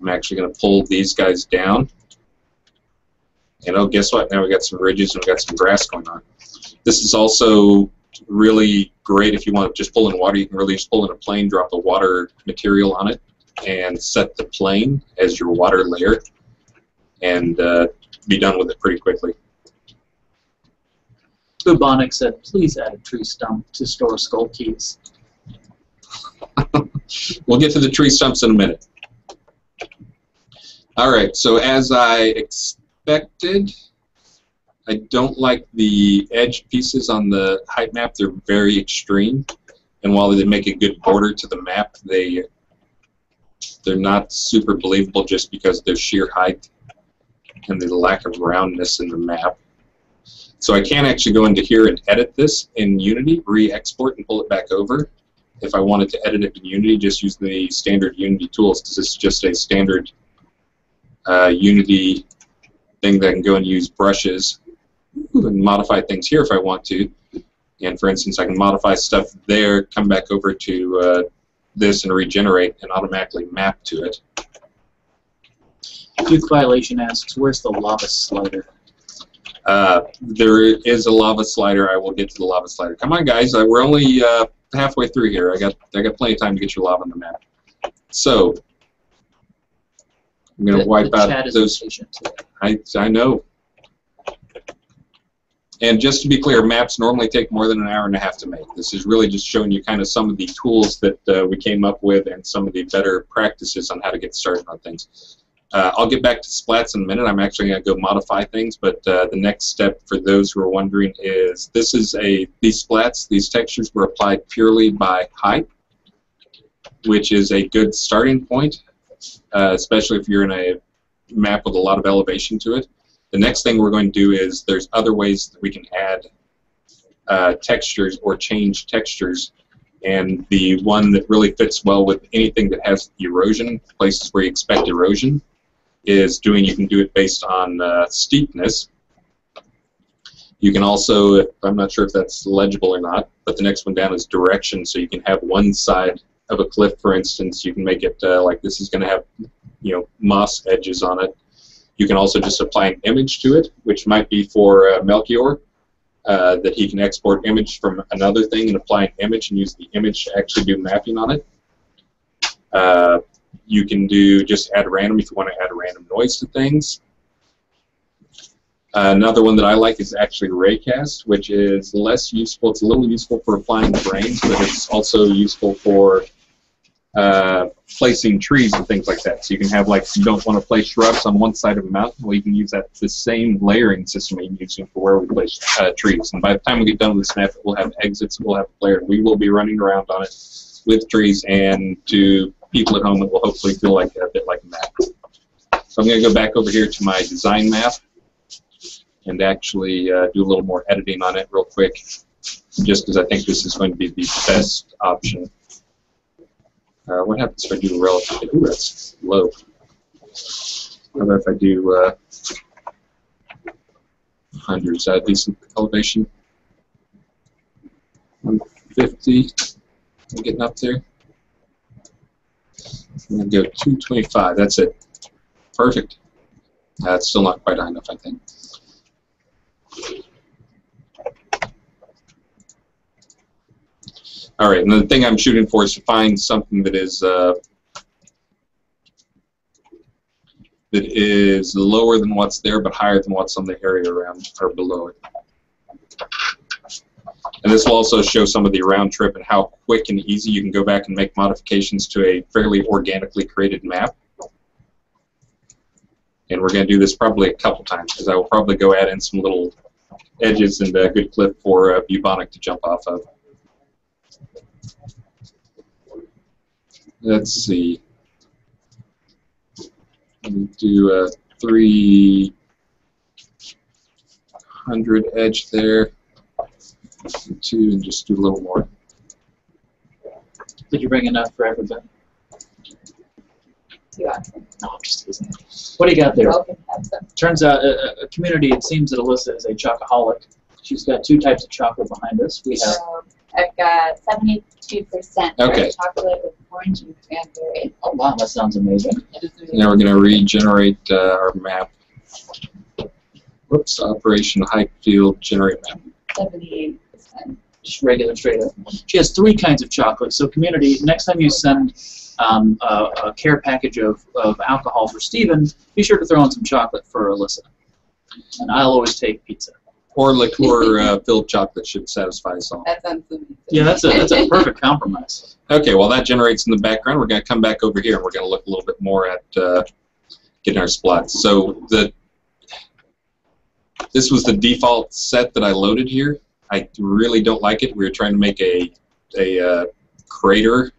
I'm actually going to pull these guys down. And oh, guess what? Now we got some ridges and we got some grass going on. This is also really great if you want to just pull in water. You can really just pull in a plane, drop the water material on it, and set the plane as your water layer, and be done with it pretty quickly. Bubonic said, please add a tree stump to store skull keys. We'll get to the tree stumps in a minute. All right, so as I expected, I don't like the edge pieces on the height map. They're very extreme, and while they make a good border to the map, they're not super believable just because of their sheer height and the lack of roundness in the map. So I can actually go into here and edit this in Unity, re-export and pull it back over. If I wanted to edit it in Unity, just use the standard Unity tools, because it's just a standard Unity thing that I can go and use brushes and modify things here if I want to. And for instance, I can modify stuff there, come back over to this and regenerate and automatically map to it. Duke Violation asks, where's the lava slider? There is a lava slider. I will get to the lava slider. Come on, guys. We're only halfway through here. I got plenty of time to get your lava on the map. So I'm going to wipe out those. I know. And just to be clear, maps normally take more than an hour and a half to make. This is really just showing you kind of some of the tools that we came up with and some of the better practices on how to get started on things. I'll get back to splats in a minute. I'm actually going to go modify things, but the next step for those who are wondering is these splats, these textures were applied purely by height, which is a good starting point, especially if you're in a map with a lot of elevation to it. The next thing we're going to do is there's other ways that we can add textures or change textures, and the one that really fits well with anything that has erosion, places where you expect erosion, is you can do it based on steepness. You can also, I'm not sure if that's legible or not, but the next one down is direction, so you can have one side of a cliff, for instance, you can make it like this is going to have moss edges on it. You can also just apply an image to it, which might be for Melchior, that he can export image from another thing and apply an image and use the image to actually do mapping on it. You can just add random if you want to add a random noise to things. Another one that I like is actually raycast, which is less useful. It's a little useful for applying grains, but it's also useful for placing trees and things like that. So you can have, like, you don't want to place shrubs on one side of a mountain, well, you can use the same layering system you're using for where we place trees. And by the time we get done with this map, it will have exits, it will have a layer. We will be running around on it with trees, and to people at home, it will hopefully feel like a bit like a map. So I'm going to go back over here to my design map and actually do a little more editing on it real quick, just because I think this is going to be the best option. What happens if I do relatively? Ooh, that's low. How about if I do 100? Is that a decent elevation? 150. I'm getting up there. I'm going to go 225. That's it. Perfect. That's still not quite high enough, I think. All right, and the thing I'm shooting for is to find something that is lower than what's there, but higher than what's on the area around or below it. And this will also show some of the round trip and how quick and easy you can go back and make modifications to a fairly organically created map. And we're going to do this probably a couple times, because I will probably go add in some little edges and a good cliff for Bubonic to jump off of. Let's see. Let me do a 300 edge there. And 2, and just do a little more. Did you bring enough for everybody? Yeah. No, I'm just teasing. What do you got there? Turns out a community, it seems that Alyssa is a chocoholic. She's got 2 types of chocolate behind us. We have I've got 72% dark Okay. chocolate with orange and cranberry. Oh wow, that sounds amazing. It is really Now we're going to regenerate our map. Whoops, Operation Hype Field Generate Map. 78%. Just regular straight up. She has 3 kinds of chocolate. So community, next time you send a care package of alcohol for Stephen, be sure to throw in some chocolate for Alyssa. And I'll always take pizza. Or liqueur filled chocolate should satisfy us all. That sounds amazing. Yeah, that's a perfect compromise. Okay, while that generates in the background, we're going to come back over here and we're going to look a little bit more at getting our splats. So this was the default set that I loaded here. I really don't like it. We were trying to make a crater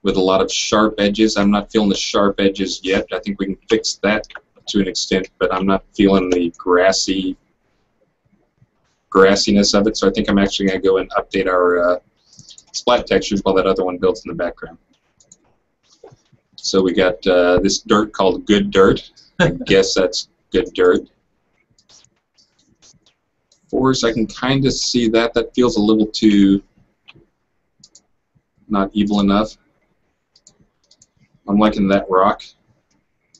with a lot of sharp edges. I'm not feeling the sharp edges yet. I think we can fix that to an extent, but I'm not feeling the grassiness of it, so I think I'm actually going to go and update our splat textures while that other one builds in the background. So we got this dirt called Good Dirt. I guess that's good dirt. Forest, I can kind of see that. That feels a little too not evil enough. I'm liking that rock.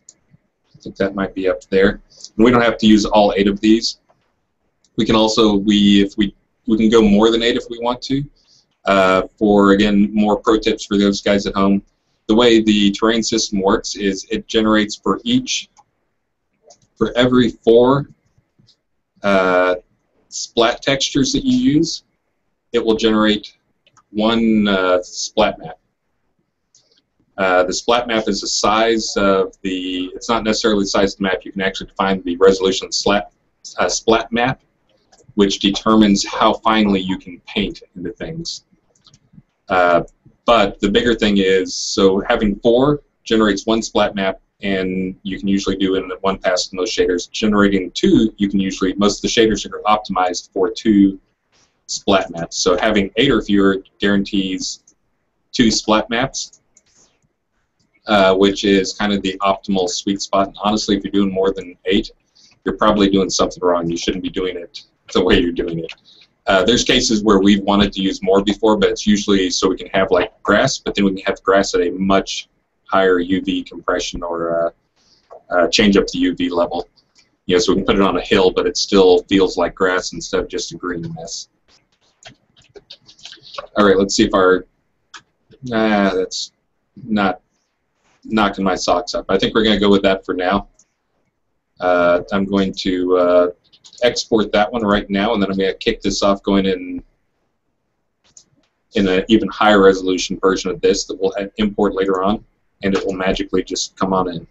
I think that might be up there. And we don't have to use all 8 of these. We can also, we can go more than 8 if we want to. For, again, more pro tips for those guys at home. The way the terrain system works is it generates for every 4 splat textures that you use, it will generate 1 splat map. The splat map is the size of the, it's not necessarily the size of the map, you can actually define the resolution of the splat map, which determines how finely you can paint into things. But the bigger thing is, so having 4 generates 1 splat map, and you can usually do it in 1 pass in those shaders. Generating 2, you can usually, most of the shaders are optimized for 2 splat maps. So having 8 or fewer guarantees 2 splat maps, which is kind of the optimal sweet spot. And honestly, if you're doing more than 8, you're probably doing something wrong. You shouldn't be doing it the way you're doing it. There's cases where we've wanted to use more before, but it's usually so we can have like grass, but then we can have grass at a much higher UV compression or change up the UV level. You know, so we can put it on a hill, but it still feels like grass instead of just a green mess. All right, let's see if our that's not knocking my socks up. I think we're going to go with that for now. I'm going to export that one right now, and then I'm going to kick this off going in an even higher resolution version of this that we'll import later on, and it will magically just come on in.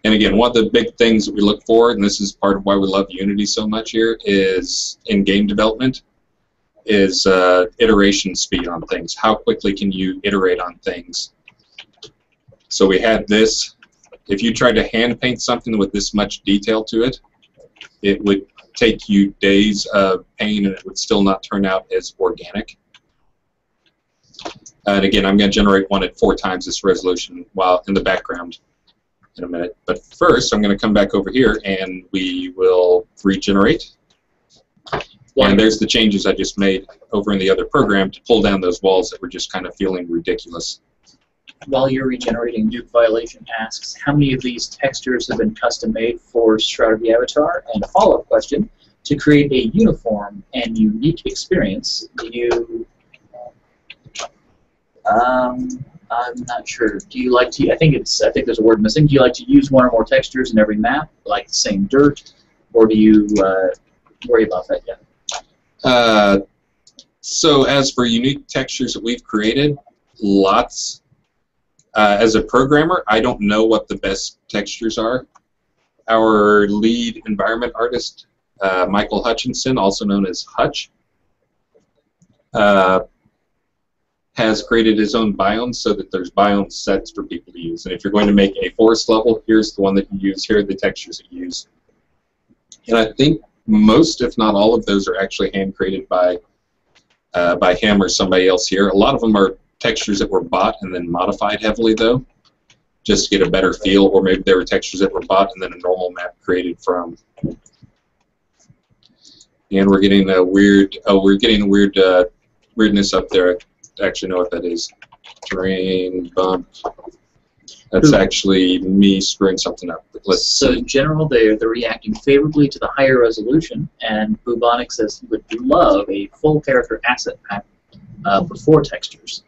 And again, one of the big things that we look for, and this is part of why we love Unity so much here, is in game development, is iteration speed on things. How quickly can you iterate on things? So we had this. If you tried to hand paint something with this much detail to it, it would take you days of pain and it would still not turn out as organic. And again, I'm going to generate one at 4 times this resolution while in the background in a minute. But first, I'm going to come back over here and we will regenerate. And there's the changes I just made over in the other program to pull down those walls that were just kind of feeling ridiculous. While you're regenerating, Duke Violation asks, how many of these textures have been custom made for Shroud of the Avatar? And a follow-up question, to create a uniform and unique experience, do you... I'm not sure. Do you like to... I think there's a word missing. Do you like to use 1 or more textures in every map, like the same dirt, or do you worry about that yet? So as for unique textures that we've created, lots. As a programmer, I don't know what the best textures are. Our lead environment artist, Michael Hutchinson, also known as Hutch, has created his own biomes so that there's biome sets for people to use. And if you're going to make a forest level, here's the one that you use, here are the textures that you use. And I think most, if not all of those, are actually hand-created by him or somebody else here. A lot of them are textures that were bought and then modified heavily, though, just to get a better feel, or maybe there were textures that were bought and then a normal map created from. And we're getting a weird, weirdness up there. I actually know what that is. Terrain bump. That's actually me screwing something up. So in general, they're reacting favorably to the higher resolution, and Bubonic says he would love a full character asset pack before textures.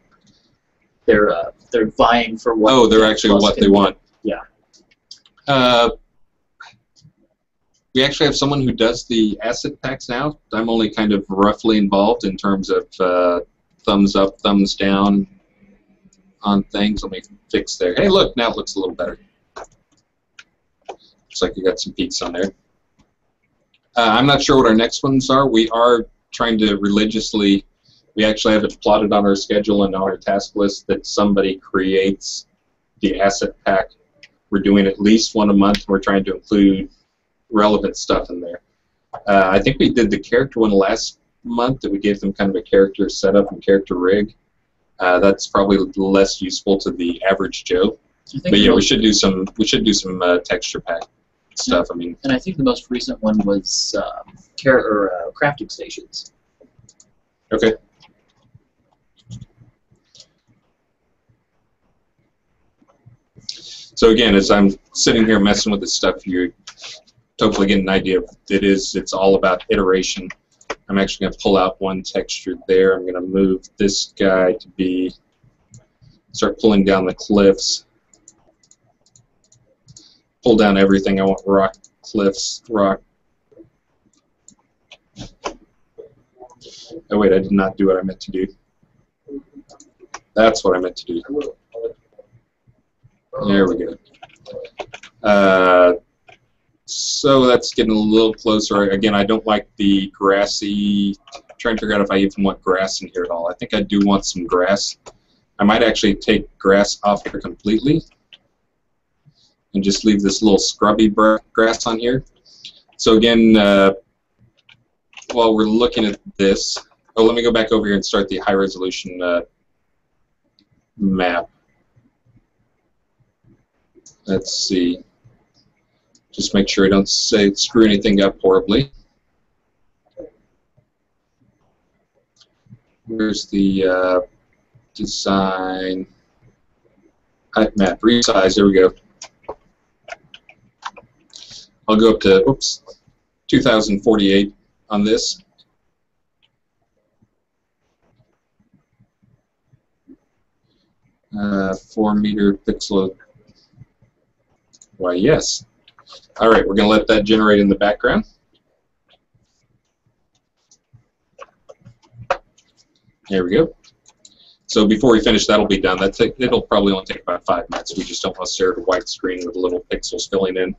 They're vying for what. Oh, they're actually what they want. Yeah. We actually have someone who does the asset packs now. I'm only kind of roughly involved in terms of thumbs up, thumbs down on things. Let me fix there. Hey, look, now it looks a little better. Looks like you got some peaks on there. I'm not sure what our next ones are. We are trying to religiously, we actually have it plotted on our schedule and on our task list that somebody creates the asset pack. We're doing at least one a month. We're trying to include relevant stuff in there. I think we did the character one last month, that we gave them kind of a character setup and character rig. That's probably less useful to the average Joe. But yeah, we should do some texture pack stuff. I mean, and I think the most recent one was crafting stations. Okay. So again, as I'm sitting here messing with this stuff, you're totally getting an idea of it's all about iteration. I'm actually going to pull out one texture there. I'm going to move this guy to start pulling down the cliffs. Pull down everything. I want rock, cliffs, rock. Oh wait, I did not do what I meant to do. That's what I meant to do. There we go. So that's getting a little closer. Again, I don't like the grassy. I'm trying to figure out if I even want grass in here at all. I think I do want some grass. I might actually take grass off here completely and just leave this little scrubby grass on here. So again, while we're looking at this, let me go back over here and start the high resolution map. Let's see. Just make sure I don't screw anything up horribly. Where's the design height map resize? There we go. I'll go up to 2048 on this. Uh, 4 meter pixel. Why, yes. All right, we're going to let that generate in the background. There we go. So before we finish, that'll be done. It'll probably only take about 5 minutes. We just don't want to stare at a white screen with little pixels filling in.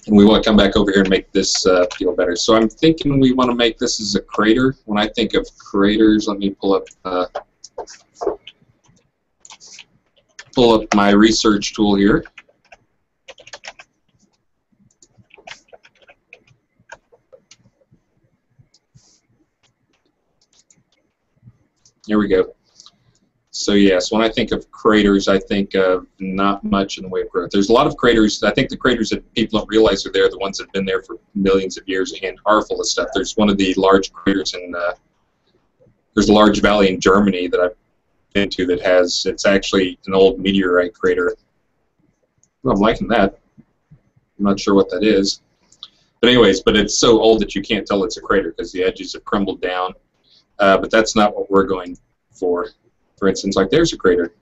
And we want to come back over here and make this feel better. So I'm thinking we want to make this as a crater. When I think of craters, let me pull up my research tool here. Here we go. So yes, when I think of craters, I think of not much in the way of growth. There's a lot of craters. I think the craters that people don't realize are there, the ones that have been there for millions of years and are full of stuff. There's one of the large craters in, there's a large valley in Germany that I've been to that has, it's actually an old meteorite crater. Well, I'm liking that. I'm not sure what that is. But anyways, but it's so old that you can't tell it's a crater because the edges have crumbled down. But that's not what we're going for. For instance, like there's a crater.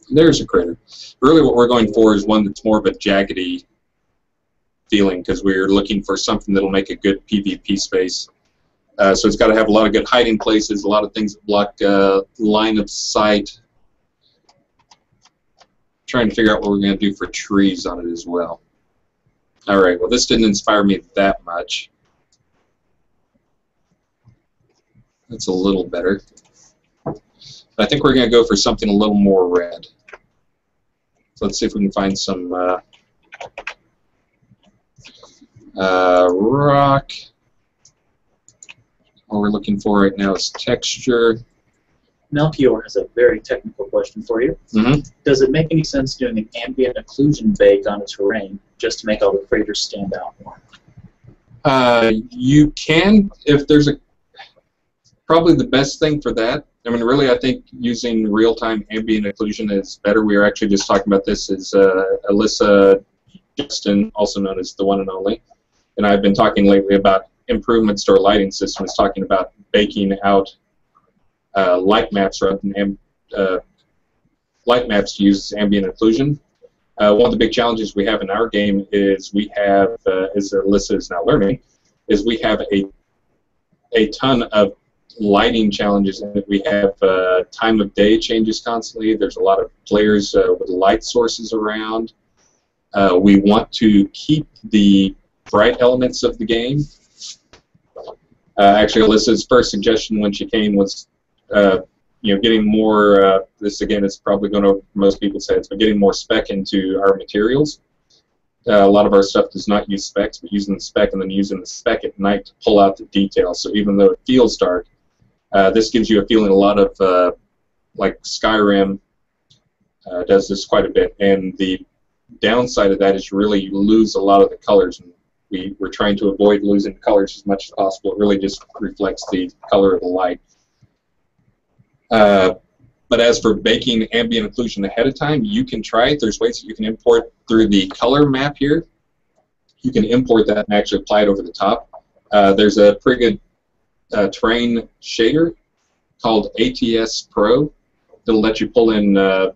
There's a crater. Really what we're going for is one that's more of a jaggedy feeling because we're looking for something that'll make a good PvP space. So it's got to have a lot of good hiding places, a lot of things that block line of sight. Trying to figure out what we're going to do for trees on it as well. All right, well this didn't inspire me that much. That's a little better. I think we're going to go for something a little more red. So let's see if we can find some rock. All we're looking for right now is texture. Melchior has a very technical question for you. Mm-hmm. Does it make any sense doing an ambient occlusion bake on a terrain just to make all the craters stand out more? You can, if there's probably the best thing for that. I mean, really, I think using real-time ambient occlusion is better. We were actually just talking about this. Is Alyssa Justin, also known as the one and only, and I've been talking lately about improvements to our lighting systems, talking about baking out light maps rather than light maps to use ambient occlusion. One of the big challenges we have in our game is we have, as Alyssa is now learning, is we have a ton of lighting challenges, and we have time of day changes constantly. There's a lot of players with light sources around. We want to keep the bright elements of the game. Actually, Alyssa's first suggestion when she came was, getting more. This again is probably going to most people's heads, but getting more spec into our materials. A lot of our stuff does not use specs, but using the spec and then using the spec at night to pull out the details. So even though it feels dark, this gives you a feeling. A lot of like Skyrim does this quite a bit, and the downside of that is you lose a lot of the colors. And we're trying to avoid losing the colors as much as possible. It really just reflects the color of the light. But as for baking ambient occlusion ahead of time, you can try it. There's ways that you can import through the color map here. You can import that and actually apply it over the top. There's a pretty good terrain shader called ATS Pro that'll let you pull in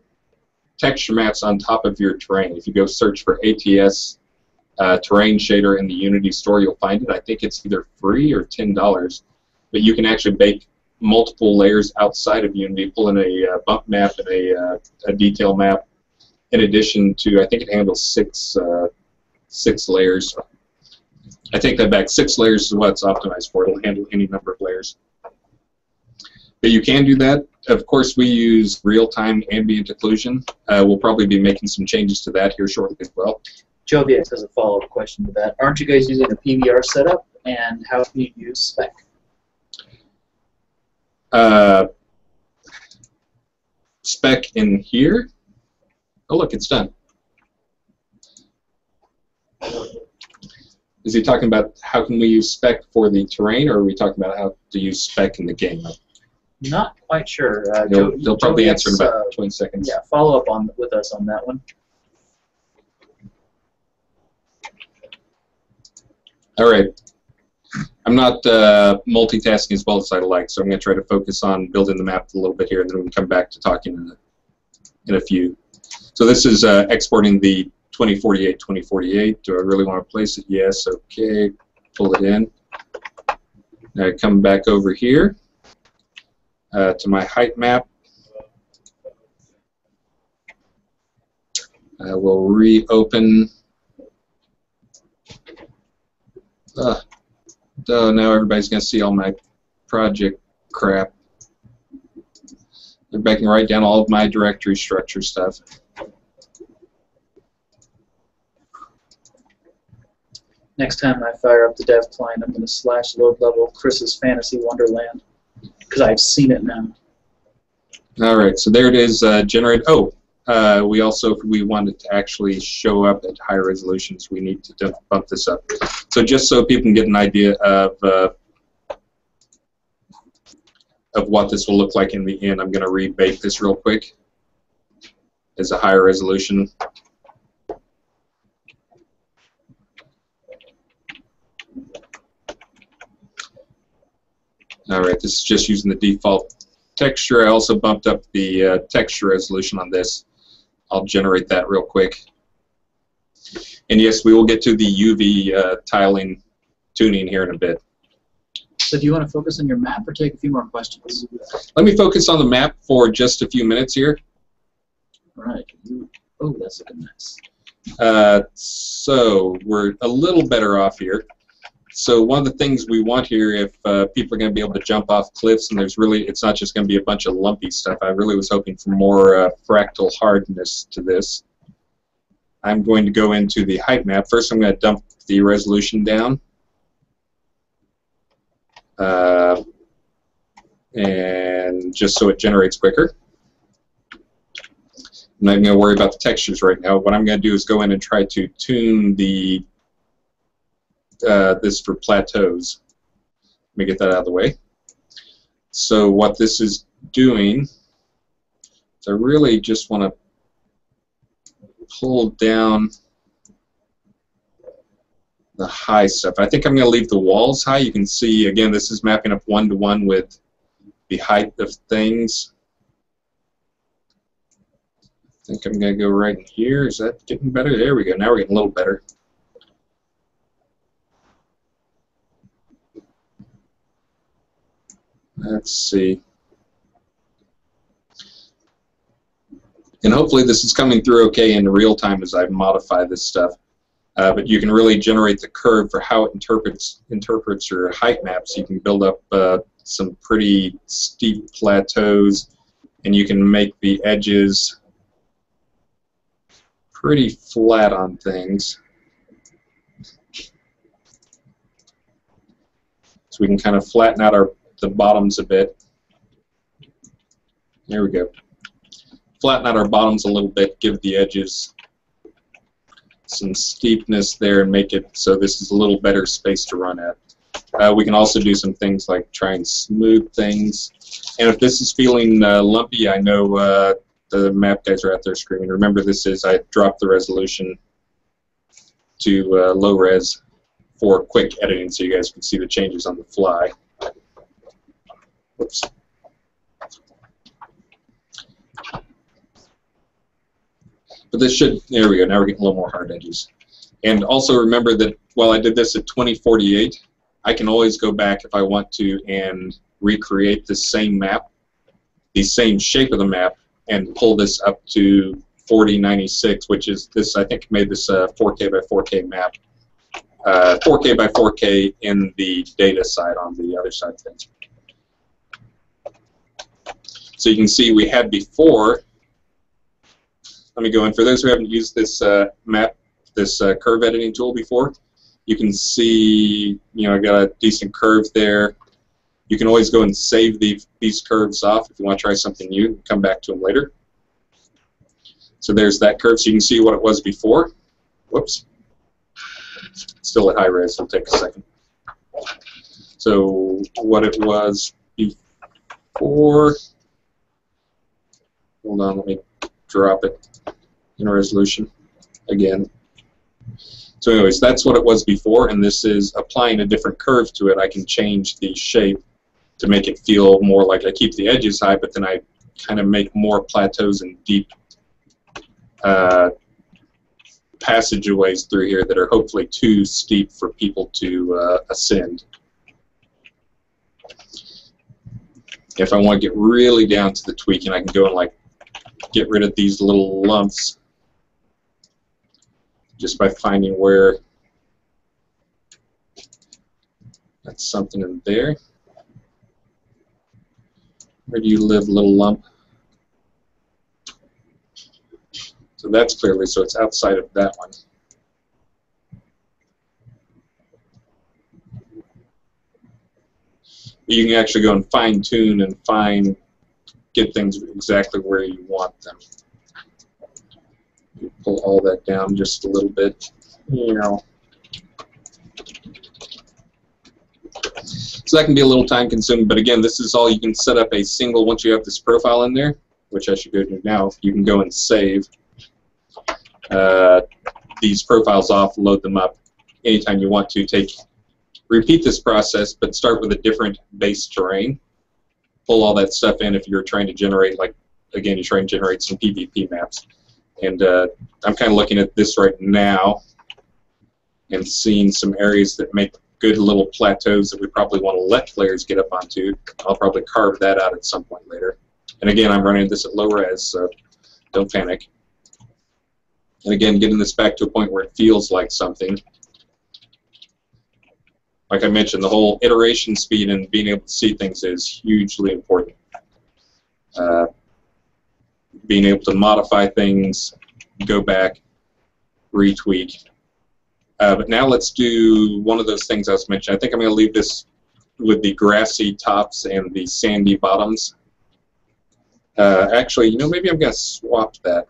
texture maps on top of your terrain. If you go search for ATS terrain shader in the Unity store, you'll find it. I think it's either free or $10, but you can actually bake multiple layers outside of Unity, pull in a bump map and a detail map. In addition to, I think it handles six layers. I take that back. 6 layers is what it's optimized for. It'll handle any number of layers. But you can do that. Of course, we use real-time ambient occlusion. We'll probably be making some changes to that here shortly as well. Joviax has a follow-up question to that. Aren't you guys using a PBR setup, and how can you use spec? Spec in here. Oh, look, it's done. Is he talking about how can we use spec for the terrain, or are we talking about how to use spec in the game? Not quite sure. They'll probably answer in about 20 seconds. Yeah, follow up with us on that one. All right. I'm not multitasking as well as I'd like, so I'm going to try to focus on building the map a little bit here, and then we can come back to talking in a few. So this is exporting the 2048. Do I really want to place it? Yes. Okay. Pull it in. Now I come back over here to my height map. I will reopen. Oh, now everybody's going to see all my project crap. They're backing right down all of my directory structure stuff. Next time I fire up the dev client, I'm going to / load level Chris's Fantasy Wonderland, because I've seen it now. All right, so there it is, generated. Oh, we wanted to actually show up at higher resolutions. We need to bump this up. So just so people can get an idea of what this will look like in the end, I'm going to rebake this real quick as a higher resolution. All right, this is just using the default texture. I also bumped up the texture resolution on this. I'll generate that real quick. And yes, we will get to the UV tiling tuning here in a bit. So do you want to focus on your map or take a few more questions? Let me focus on the map for just a few minutes here. All right. Oh, that's looking nice. So we're a little better off here. So one of the things we want here, if people are going to be able to jump off cliffs, and it's not just going to be a bunch of lumpy stuff. I really was hoping for more fractal hardness to this. I'm going to go into the height map. First, I'm going to dump the resolution down. And and just so it generates quicker. I'm not going to worry about the textures right now. What I'm going to do is go in and try to tune the this for plateaus. Let me get that out of the way. So what this is doing is I really just want to pull down the high stuff. I think I'm going to leave the walls high. You can see, again, this is mapping up one-to-one with the height of things. I think I'm going to go right in here. Is that getting better? There we go. Now we're getting a little better. Let's see. And hopefully this is coming through okay in real time as I modify this stuff. But you can really generate the curve for how it interprets your height maps. You can build up some pretty steep plateaus, and you can make the edges pretty flat on things. So we can kind of flatten out the bottoms a bit. There we go. Flatten out our bottoms a little bit, give the edges some steepness there, and make it so this is a little better space to run at. We can also do some things like try and smooth things. And if this is feeling lumpy, I know the map guys are out there screaming. Remember, I dropped the resolution to low res for quick editing so you guys can see the changes on the fly. Whoops. But this should, there we go, now we're getting a little more hard edges. And also remember that while I did this at 2048, I can always go back if I want to and recreate the same map, the same shape of the map, and pull this up to 4096, which is this, I think made this a 4K by 4K map. 4K by 4K in the data side on the other side of things. So you can see we had before, let me go in, for those who haven't used this this curve editing tool before, you can see, I got a decent curve there. You can always go and save these curves off if you want to try something new, come back to them later. So there's that curve, so you can see what it was before. Whoops. Still at high res, it'll take a second. So what it was before, hold on, let me drop it in resolution again. So anyways, that's what it was before, and this is applying a different curve to it. I can change the shape to make it feel more like I keep the edges high, but then I kind of make more plateaus and deep passageways through here that are hopefully too steep for people to ascend. If I want to get really down to the tweaking, I can go and like get rid of these little lumps just by finding where that's something in there. Where do you live, little lump? So that's clearly, so it's outside of that one. You can actually go and fine tune and get things exactly where you want them. You pull all that down just a little bit. So that can be a little time consuming, but again, this is all you can set up a single, once you have this profile in there, which I should go do now, you can go and save these profiles off, load them up anytime you want to. Repeat this process, but start with a different base terrain. Pull all that stuff in if you're trying to generate, like, again, you're trying to generate some PvP maps. And I'm kind of looking at this right now and seeing some areas that make good little plateaus that we probably want to let players get up onto. I'll probably carve that out at some point later. And again, I'm running this at low res, so don't panic. And again, getting this back to a point where it feels like something. Like I mentioned, the whole iteration speed and being able to see things is hugely important. Being able to modify things, go back, retweak. But now let's do one of those things I was mentioning. I think I'm going to leave this with the grassy tops and the sandy bottoms. Actually, you know, maybe I'm going to swap that.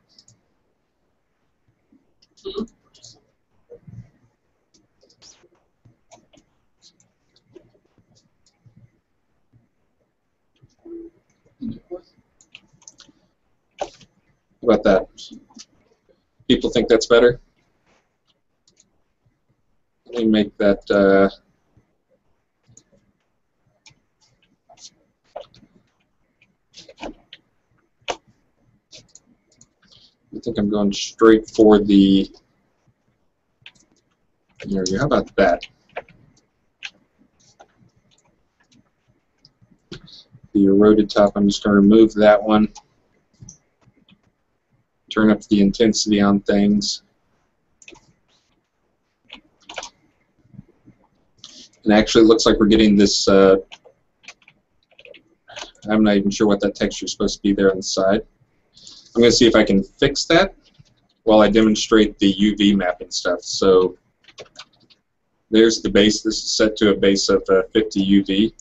How about that? People think that's better? Let me make that... I think I'm going straight for the... There we go. How about that? The eroded top, I'm just going to remove that one. Turn up the intensity on things. And actually it looks like we're getting this... I'm not even sure what that texture is supposed to be there on the side. I'm going to see if I can fix that while I demonstrate the UV mapping stuff. So there's the base. This is set to a base of 50 UV.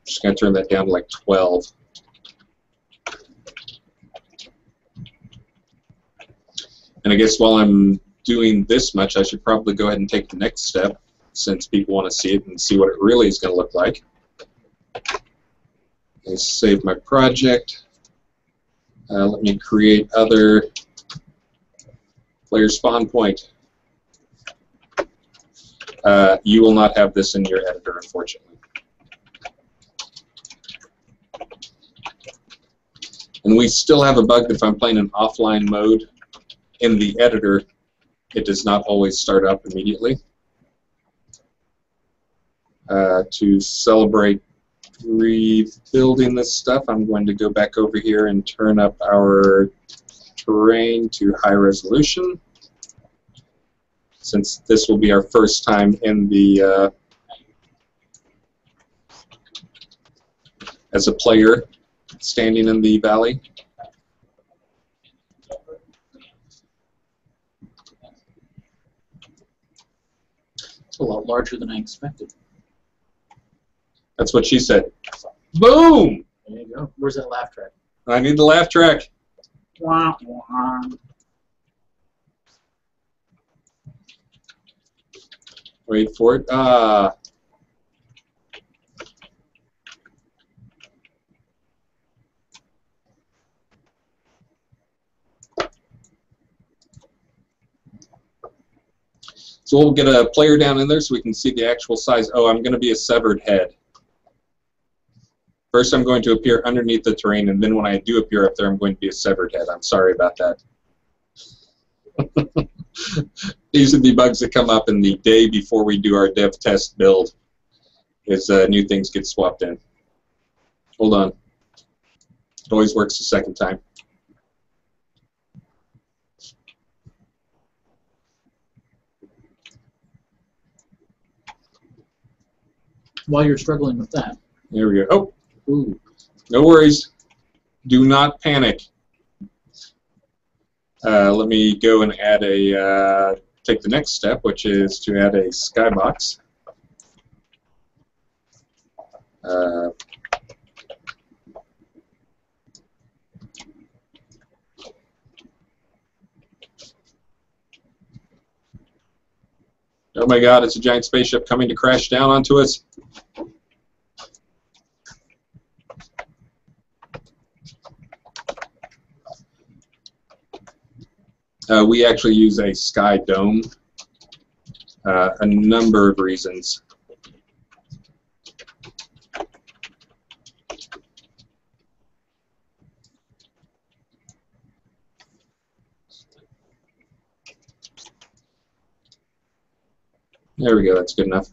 Just going to turn that down to like 12. And I guess while I'm doing this much, I should probably go ahead and take the next step, since people want to see it and see what it really is going to look like. Let's save my project. Let me create other player spawn point. You will not have this in your editor, unfortunately. And we still have a bug that if I'm playing in offline mode in the editor, it does not always start up immediately. To celebrate rebuilding this stuff, I'm going to go back over here and turn up our terrain to high resolution, since this will be our first time in the as a player standing in the valley. It's a lot larger than I expected. That's what she said. Boom! There you go. Where's that laugh track? I need the laugh track. Wah, wah. Wait for it. So we'll get a player down in there so we can see the actual size. Oh, I'm going to be a severed head. First I'm going to appear underneath the terrain, and then when I do appear up there, I'm going to be a severed head. I'm sorry about that. These are the bugs that come up in the day before we do our dev test build, is new things get swapped in. Hold on. It always works the second time. While you're struggling with that. There we go. Oh, Ooh. no worries. Do not panic. Let me go and add a, take the next step, which is to add a skybox. Oh my God, it's a giant spaceship coming to crash down onto us. We actually use a sky dome, a number of reasons. There we go, that's good enough.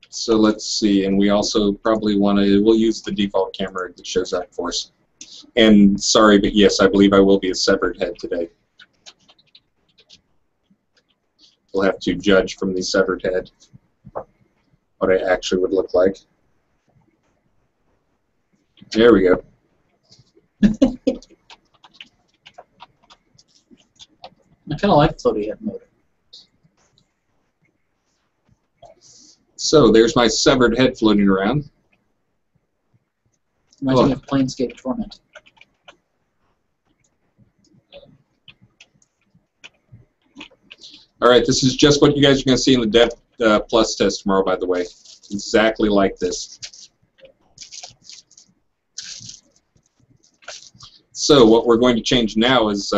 So let's see, and we also probably want to, we'll use the default camera that shows up for us. And sorry, but yes, I believe I will be a severed head today. We'll have to judge from the severed head what I actually would look like. There we go. I kind of like floaty head mode. So there's my severed head floating around. Reminds me of Planescape Torment. All right, this is just what you guys are going to see in the Dev Plus test tomorrow, by the way. Exactly like this. So what we're going to change now is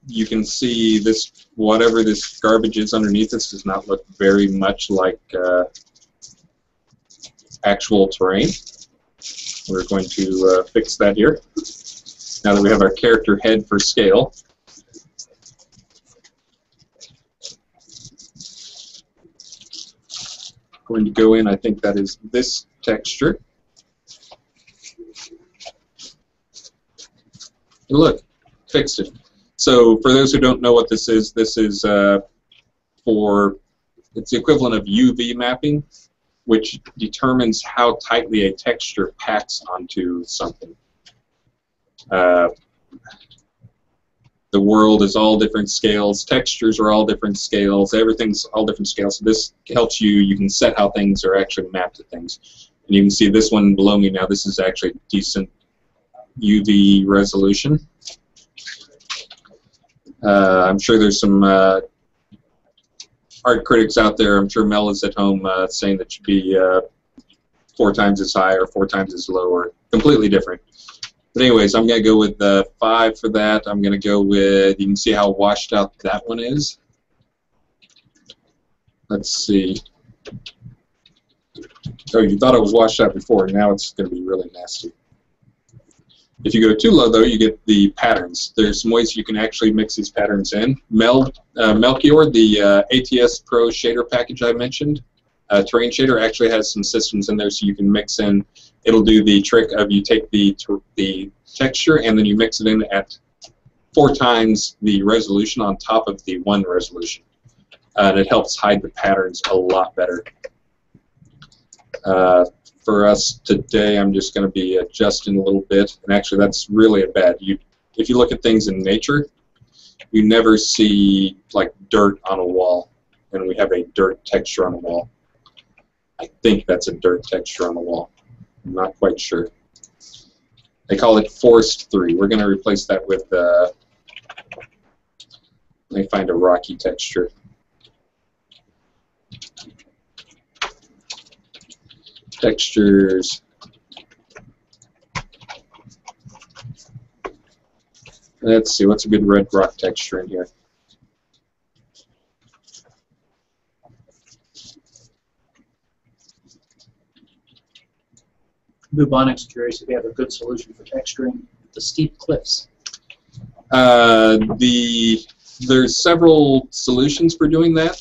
you can see this, whatever this garbage is underneath this does not look very much like actual terrain. We're going to fix that here. Now that we have our character head for scale. Going to go in, I think that is this texture. And look, fixed it. So for those who don't know what this is it's the equivalent of UV mapping, which determines how tightly a texture packs onto something. The world is all different scales, textures are all different scales, everything's all different scales. So this helps you can set how things are actually mapped to things. And you can see this one below me now, this is actually decent UV resolution. I'm sure there's some art critics out there, I'm sure Mel is at home saying that it should be 4 times as high or 4 times as low or completely different. But anyways, I'm going to go with 5 for that. I'm going to go with, you can see how washed out that one is. Let's see. Oh, you thought it was washed out before. Now it's going to be really nasty. If you go too low, though, you get the patterns. There's some ways you can actually mix these patterns in. Melchior, the ATS Pro shader package I mentioned, Terrain Shader actually has some systems in there so you can mix in. It'll do the trick of you take the texture and then you mix it in at 4 times the resolution on top of the 1 resolution. And it helps hide the patterns a lot better. For us today, I'm just going to be adjusting a little bit. And actually, that's really a bad. If you look at things in nature, you never see like dirt on a wall, and we have a dirt texture on a wall. I think that's a dirt texture on the wall. I'm not quite sure. They call it Forest 3. We're going to replace that with, let me find a rocky texture. Textures. Let's see, what's a good red rock texture in here? Bubonics curious if you have a good solution for texturing the steep cliffs. There's several solutions for doing that.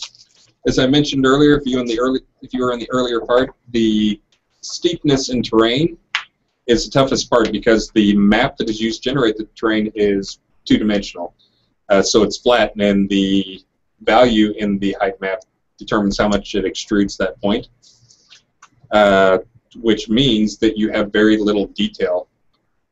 As I mentioned earlier, if you were in the earlier part, the steepness in terrain is the toughest part because the map that is used to generate the terrain is 2-dimensional. So it's flat, and the value in the height map determines how much it extrudes that point. Which means that you have very little detail,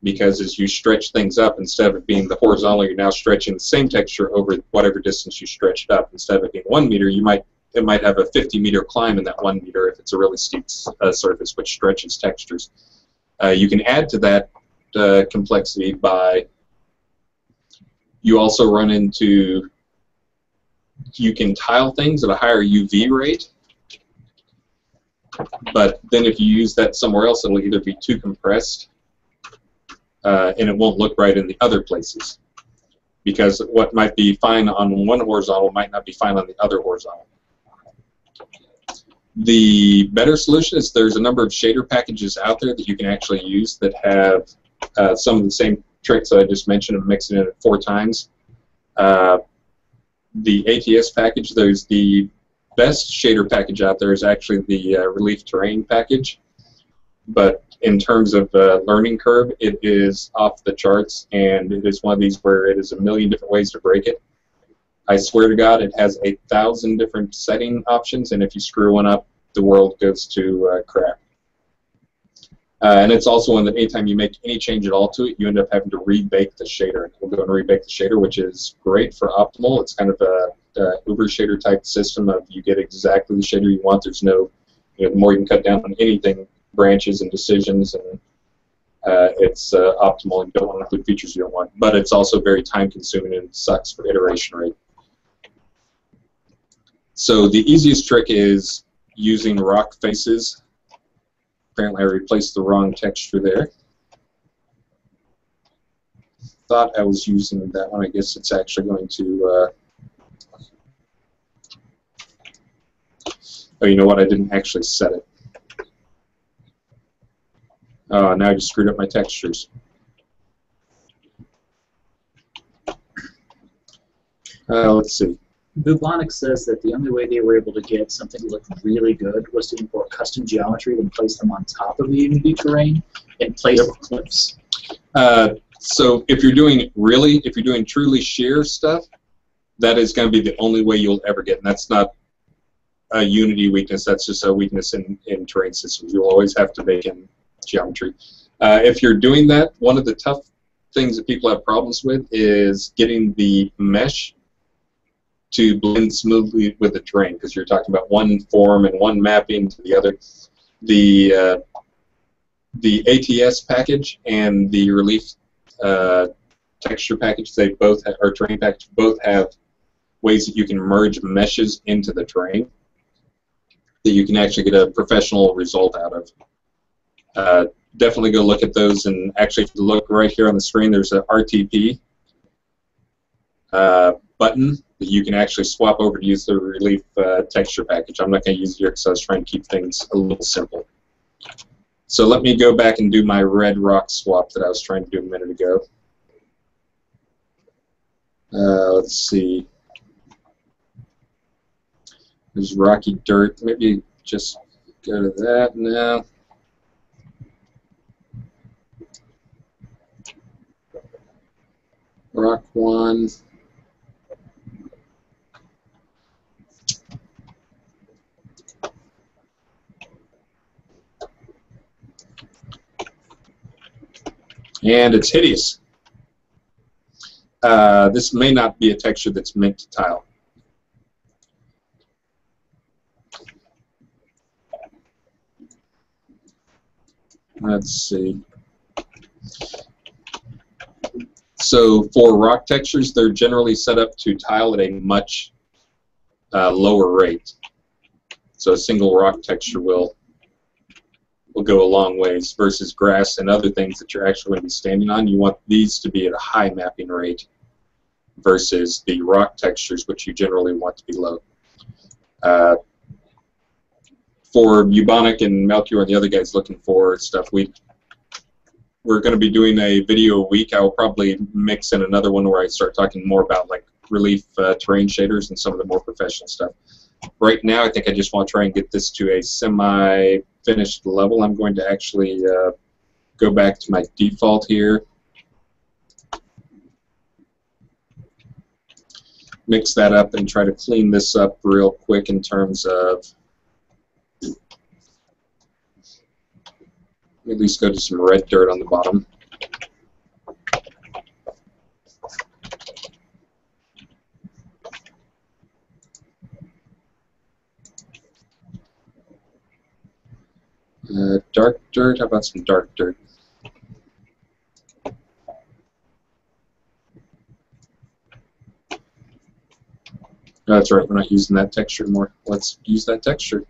because as you stretch things up, instead of it being the horizontal, you're now stretching the same texture over whatever distance you stretched up. Instead of it being 1 meter, it might have a 50-meter climb in that 1 meter if it's a really steep surface, which stretches textures. You can add to that complexity by, you also run into, you can tile things at a higher UV rate. But then if you use that somewhere else, it'll either be too compressed and it won't look right in the other places. Because what might be fine on one horizontal might not be fine on the other horizontal. The better solution is there's a number of shader packages out there that you can actually use that have some of the same tricks that I just mentioned of mixing it 4 times. The ATS package, there's the best shader package out there is actually the Relief Terrain package, but in terms of learning curve, it is off the charts, and it is one of these where it is a million different ways to break it. I swear to God, it has 1,000 different setting options, and if you screw one up, the world goes to crap. And it's also one that anytime you make any change at all to it, you end up having to rebake the shader. We'll go and rebake the shader, which is great for optimal. It's kind of Uber shader type system of you get exactly the shader you want. There's no, the more you can cut down on anything, branches and decisions, and it's optimal, and you don't want to include features you don't want. But it's also very time consuming and sucks for iteration rate. So the easiest trick is using rock faces. Apparently I replaced the wrong texture there. Thought I was using that one. I guess it's actually going to... oh, you know what? I didn't actually set it. Oh, now I just screwed up my textures. Let's see. Bubonic says that the only way they were able to get something to look really good was to import custom geometry and place them on top of the Unity terrain in place of cliffs. So if you're doing truly sheer stuff, that is going to be the only way you'll ever get, and that's not a Unity weakness. That's just a weakness in terrain systems. You'll always have to make in geometry. If you're doing that, one of the tough things that people have problems with is getting the mesh to blend smoothly with the terrain, because you're talking about one form and one mapping to the other. The ATS package and the relief texture package, they both have, or terrain package, both have ways that you can merge meshes into the terrain that you can actually get a professional result out of. Definitely go look at those, and actually if you look right here on the screen, there's a RTP button that you can actually swap over to use the relief texture package. I'm not going to use it here because I was trying to keep things a little simple. So let me go back and do my red rock swap that I was trying to do a minute ago. Let's see. There's rocky dirt. Maybe just go to that now. Rock 1. And it's hideous. This may not be a texture that's meant to tile. Let's see. So for rock textures, they're generally set up to tile at a much lower rate. So a single rock texture will go a long ways, versus grass and other things that you're actually going to be standing on. You want these to be at a high mapping rate versus the rock textures, which you generally want to be low. For Bubonic and Melchior and the other guys looking for stuff, we're going to be doing a video a week. I will probably mix in another one where I start talking more about like relief terrain shaders and some of the more professional stuff. Right now, I think I just want to try and get this to a semi-finished level. I'm going to actually go back to my default here, mix that up, and try to clean this up real quick in terms of at least go to some red dirt on the bottom. Dark dirt, how about some dark dirt? No, that's right, we're not using that texture anymore. Let's use that texture.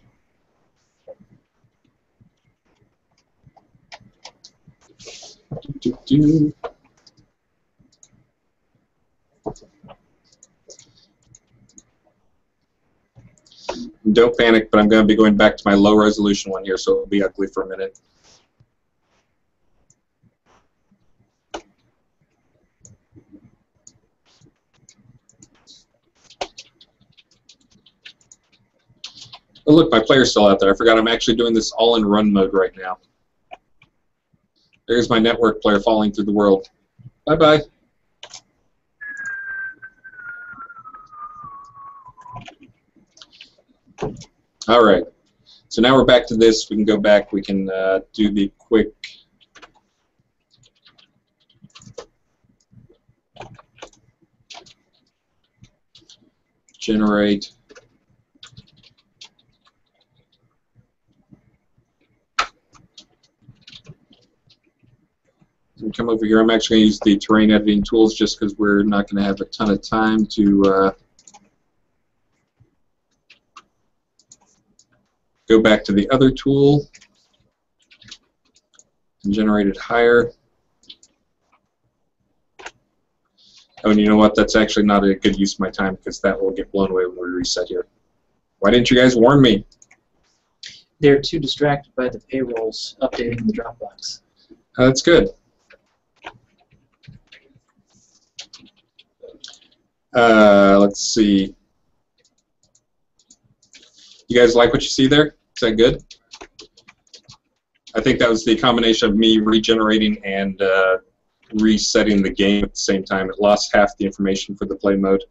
Don't panic, but I'm going to be going back to my low resolution one here, so it'll be ugly for a minute. Oh look, my player's still out there. I forgot I'm actually doing this all in run mode right now. There's my network player falling through the world. Bye-bye. All right. So now we're back to this. We can go back. We can do the quick generate and come over here. I'm actually going to use the terrain editing tools just because we're not going to have a ton of time to go back to the other tool and generate it higher. Oh, and you know what? That's actually not a good use of my time because that will get blown away when we reset here. Why didn't you guys warn me? They're too distracted by the payrolls updating the Dropbox. That's good. Let's see. You guys like what you see there? Is that good? I think that was the combination of me regenerating and resetting the game at the same time. It lost half the information for the play mode.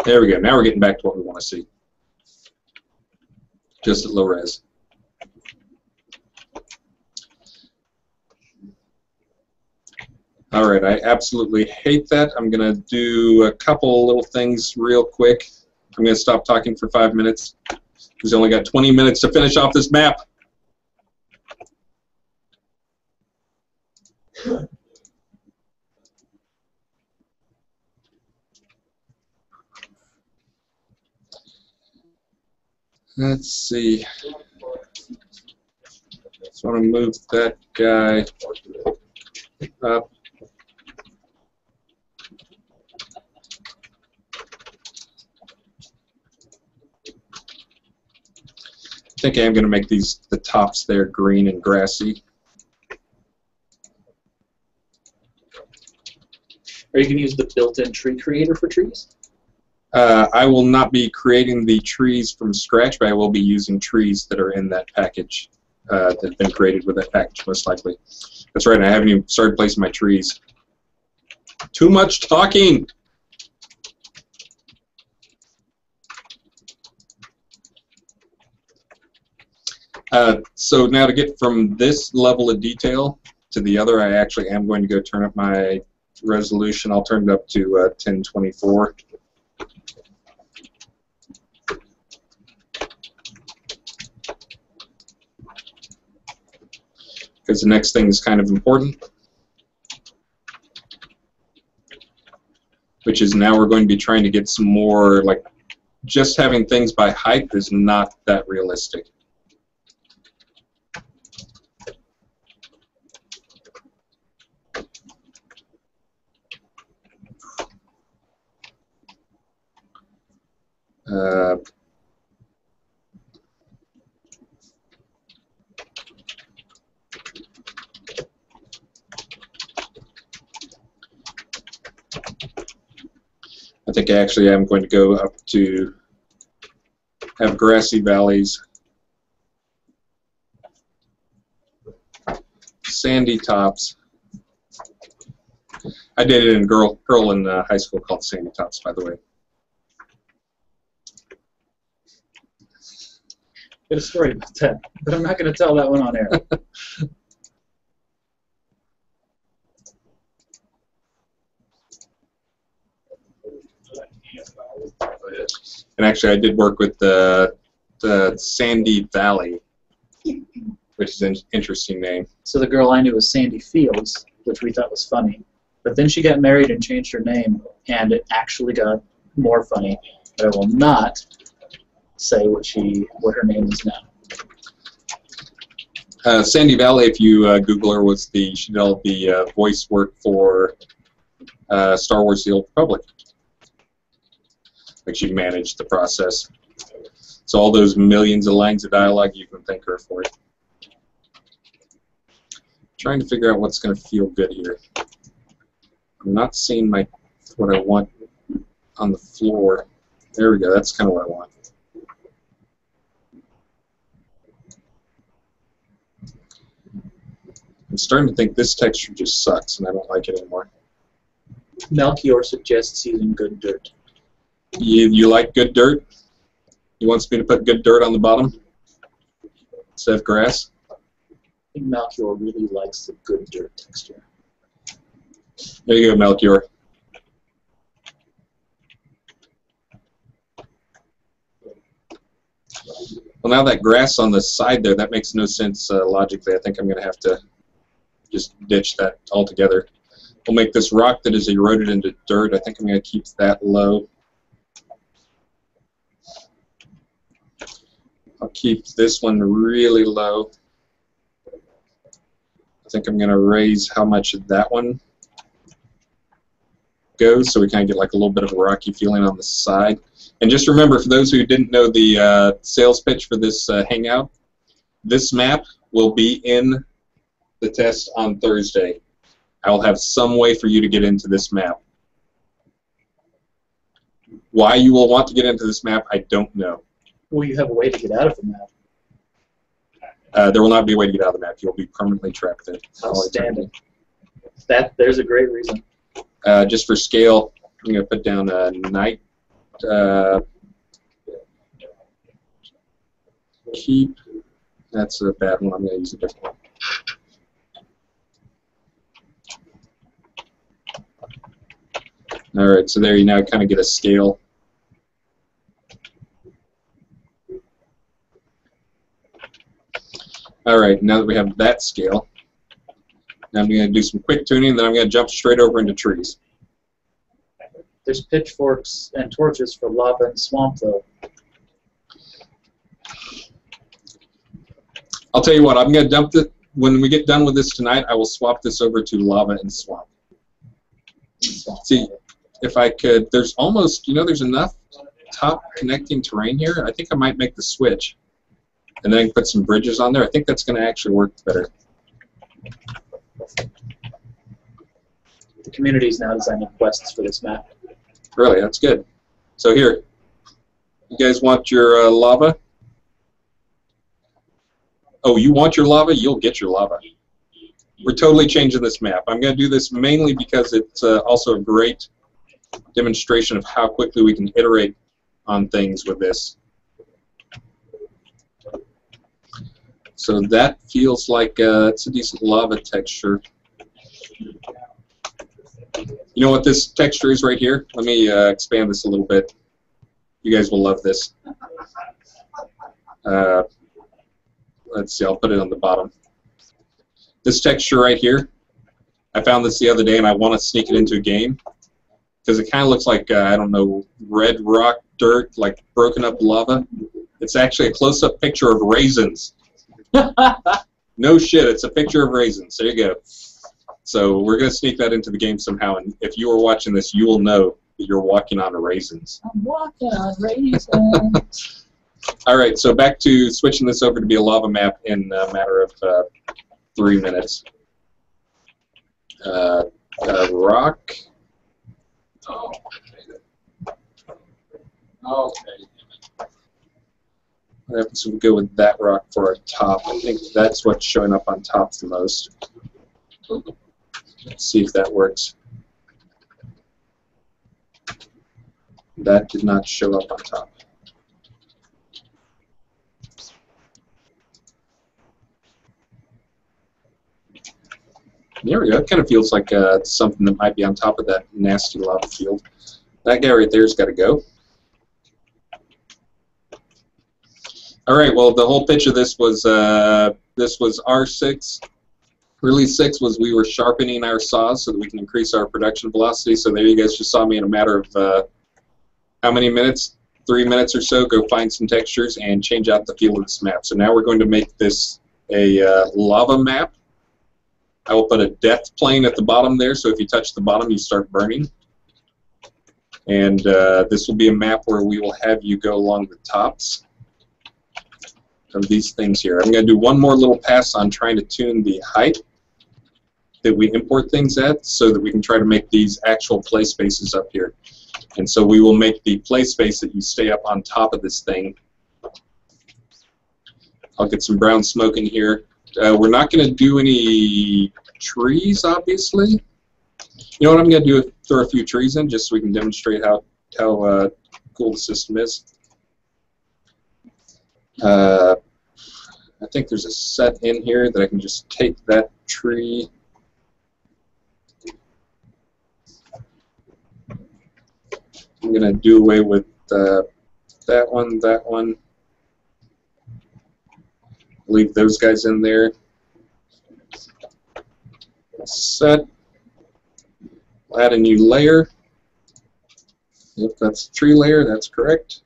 There we go. Now we're getting back to what we want to see. Just at low res. All right, I absolutely hate that. I'm going to do a couple little things real quick. I'm going to stop talking for 5 minutes. We've only got 20 minutes to finish off this map. Let's see. So I'm going to move that guy up. I think I am going to make the tops there green and grassy. Are you going to use the built-in tree creator for trees? I will not be creating the trees from scratch, but I will be using trees that are in that package that have been created with that package, most likely. That's right, I haven't even started placing my trees. Too much talking! So now to get from this level of detail to the other, I actually am going to go turn up my resolution. I'll turn it up to 1024. Because the next thing is kind of important, which is now we're going to be trying to get some more, like, just having things by height is not that realistic. I think actually I'm going to go up to have grassy valleys, sandy tops. I dated a girl in high school called Sandy Tops, by the way. Got a story about that, but I'm not going to tell that one on air. And actually, I did work with the Sandy Valley, which is an interesting name. So the girl I knew was Sandy Fields, which we thought was funny. But then she got married and changed her name, and it actually got more funny. But I will not say what her name is now. Sandy Valley, if you Google her, she did all the voice work for Star Wars: The Old Republic. Like, she managed the process. So all those millions of lines of dialogue, you can thank her for it. Trying to figure out what's going to feel good here. I'm not seeing what I want on the floor. There we go. That's kind of what I want. I'm starting to think this texture just sucks, and I don't like it anymore. Melchior suggests using good dirt. You like good dirt? He wants me to put good dirt on the bottom instead of grass? I think Melchior really likes the good dirt texture. There you go, Melchior. Well, now that grass on the side there, that makes no sense logically. I think I'm going to have to just ditch that altogether. We'll make this rock that is eroded into dirt. I think I'm going to keep that low. I'll keep this one really low. I think I'm going to raise how much that one goes, so we kind of get like a little bit of a rocky feeling on the side. And just remember, for those who didn't know the sales pitch for this hangout, this map will be in the test on Thursday. I will have some way for you to get into this map. Why you will want to get into this map, I don't know. Will you have a way to get out of the map? There will not be a way to get out of the map. You'll be permanently trapped there. Outstanding. There's a great reason. Just for scale, I'm going to put down a night keep. That's a bad one. I'm going to use a different one. All right, so there you now kind of get a scale. All right, now that we have that scale, now I'm going to do some quick tuning, and then I'm going to jump straight over into trees. There's pitchforks and torches for lava and swamp, though. I'll tell you what, I'm going to dump it. When we get done with this tonight, I will swap this over to lava and swamp. See, if I could, there's almost, there's enough top connecting terrain here. I think I might make the switch. And then I can put some bridges on there. I think that's going to actually work better. The community is now designing quests for this map. Really, that's good. So here, you guys want your lava? Oh, you want your lava? You'll get your lava. We're totally changing this map. I'm going to do this mainly because it's also a great demonstration of how quickly we can iterate on things with this. So that feels like it's a decent lava texture. You know what this texture is right here? Let me expand this a little bit. You guys will love this. Let's see, I'll put it on the bottom. This texture right here, I found this the other day and I want to sneak it into a game because it kind of looks like, I don't know, red rock dirt, like broken up lava. It's actually a close-up picture of raisins. No shit, it's a picture of raisins. There you go. So we're going to sneak that into the game somehow, and if you are watching this, you will know that you're walking on raisins. I'm walking on raisins. All right, so back to switching this over to be a lava map in a matter of 3 minutes. Rock. Oh, okay. What happens if we go with that rock for our top? I think that's what's showing up on top the most. Let's see if that works. That did not show up on top. There we go. It kind of feels like something that might be on top of that nasty lava field. That guy right there's got to go. All right. Well, the whole pitch of this was R6. Release 6 was we were sharpening our saws so that we can increase our production velocity. So there you guys just saw me in a matter of how many minutes? 3 minutes or so. Go find some textures and change out the feel of this map. So now we're going to make this a lava map. I will put a death plane at the bottom there, so if you touch the bottom, you start burning. And this will be a map where we will have you go along the tops of these things here. I'm going to do one more little pass on trying to tune the height that we import things at so that we can try to make these actual play spaces up here. And so we will make the play space that you stay up on top of this thing. I'll get some brown smoke in here. We're not going to do any trees, obviously. You know what I'm going to do? Throw a few trees in just so we can demonstrate how cool the system is. I think there's a set in here that I can just take that tree. I'm going to do away with that one, leave those guys in there. Set. Add a new layer. Yep, that's a tree layer, that's correct.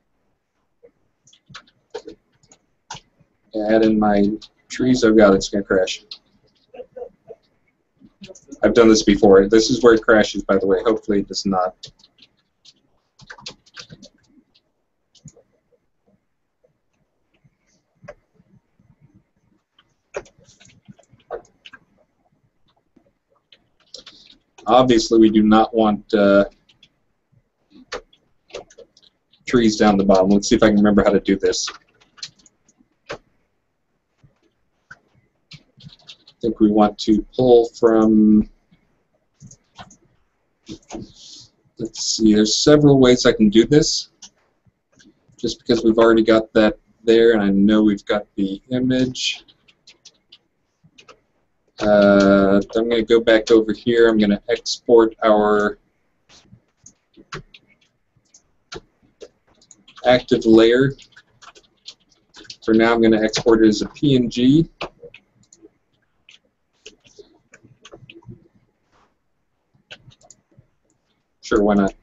Add in my trees. Oh god, it's going to crash. I've done this before. This is where it crashes, by the way. Hopefully it does not. Obviously, we do not want trees down the bottom. Let's see if I can remember how to do this. I think we want to pull from, let's see, there's several ways I can do this. Just because we've already got that there, and I know we've got the image. I'm going to go back over here. I'm going to export our active layer. For now, I'm going to export it as a PNG. Sure, why not?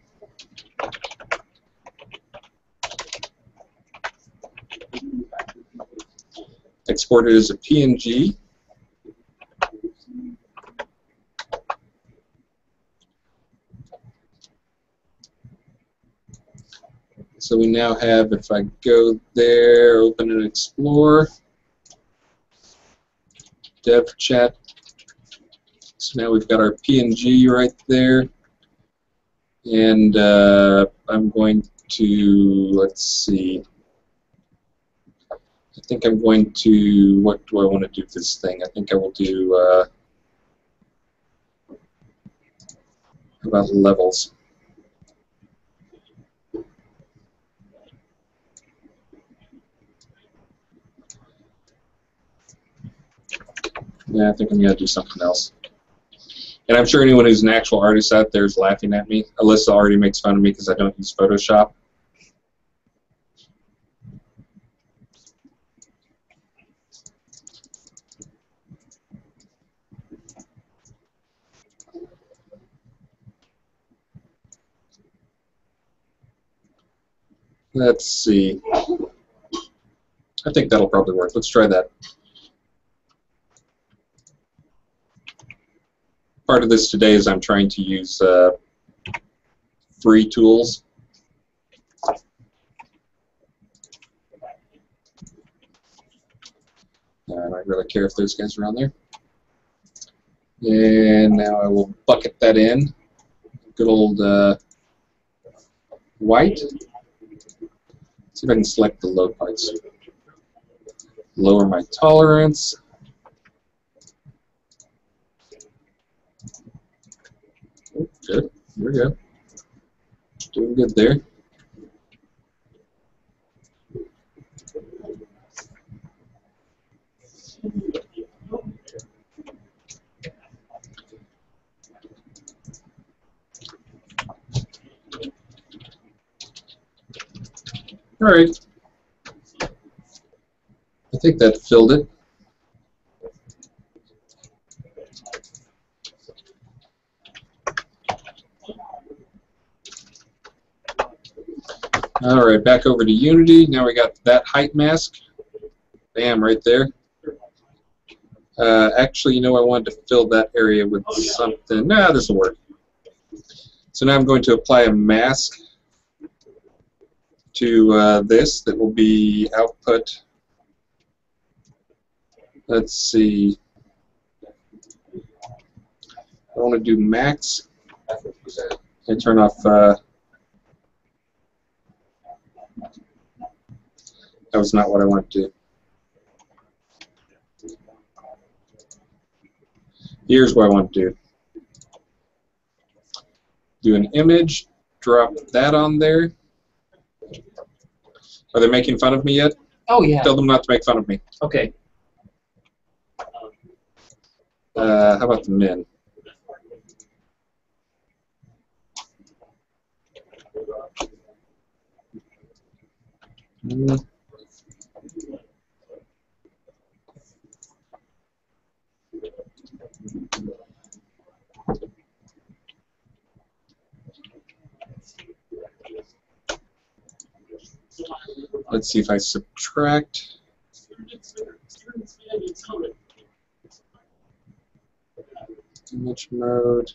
Export it as a PNG. So we now have, if I go there, open and explore, dev chat. So now we've got our PNG right there. And I'm going to, let's see, I think I'm going to, what do I want to do with this thing? I think I will do, how about levels? Yeah, I think I'm going to do something else. And I'm sure anyone who's an actual artist out there is laughing at me. Alyssa already makes fun of me because I don't use Photoshop. Let's see. I think that'll probably work. Let's try that. Part of this today is I'm trying to use free tools. I don't really care if those guys are on there. And now I will bucket that in. Good old white. Let's see if I can select the low parts. Lower my tolerance. Good. Here we go. Doing good there. All right. I think that filled it. All right, back over to Unity. Now we got that height mask. Bam, right there. Actually, you know, I wanted to fill that area with something. Nah, this will work. So now I'm going to apply a mask to this that will be output. Let's see. I want to do max. I turn off. That was not what I wanted to do. Here's what I want to do. Do an image, drop that on there. Are they making fun of me yet? Oh, yeah. Tell them not to make fun of me. Okay. How about the min? Let's see if I subtract. Image mode.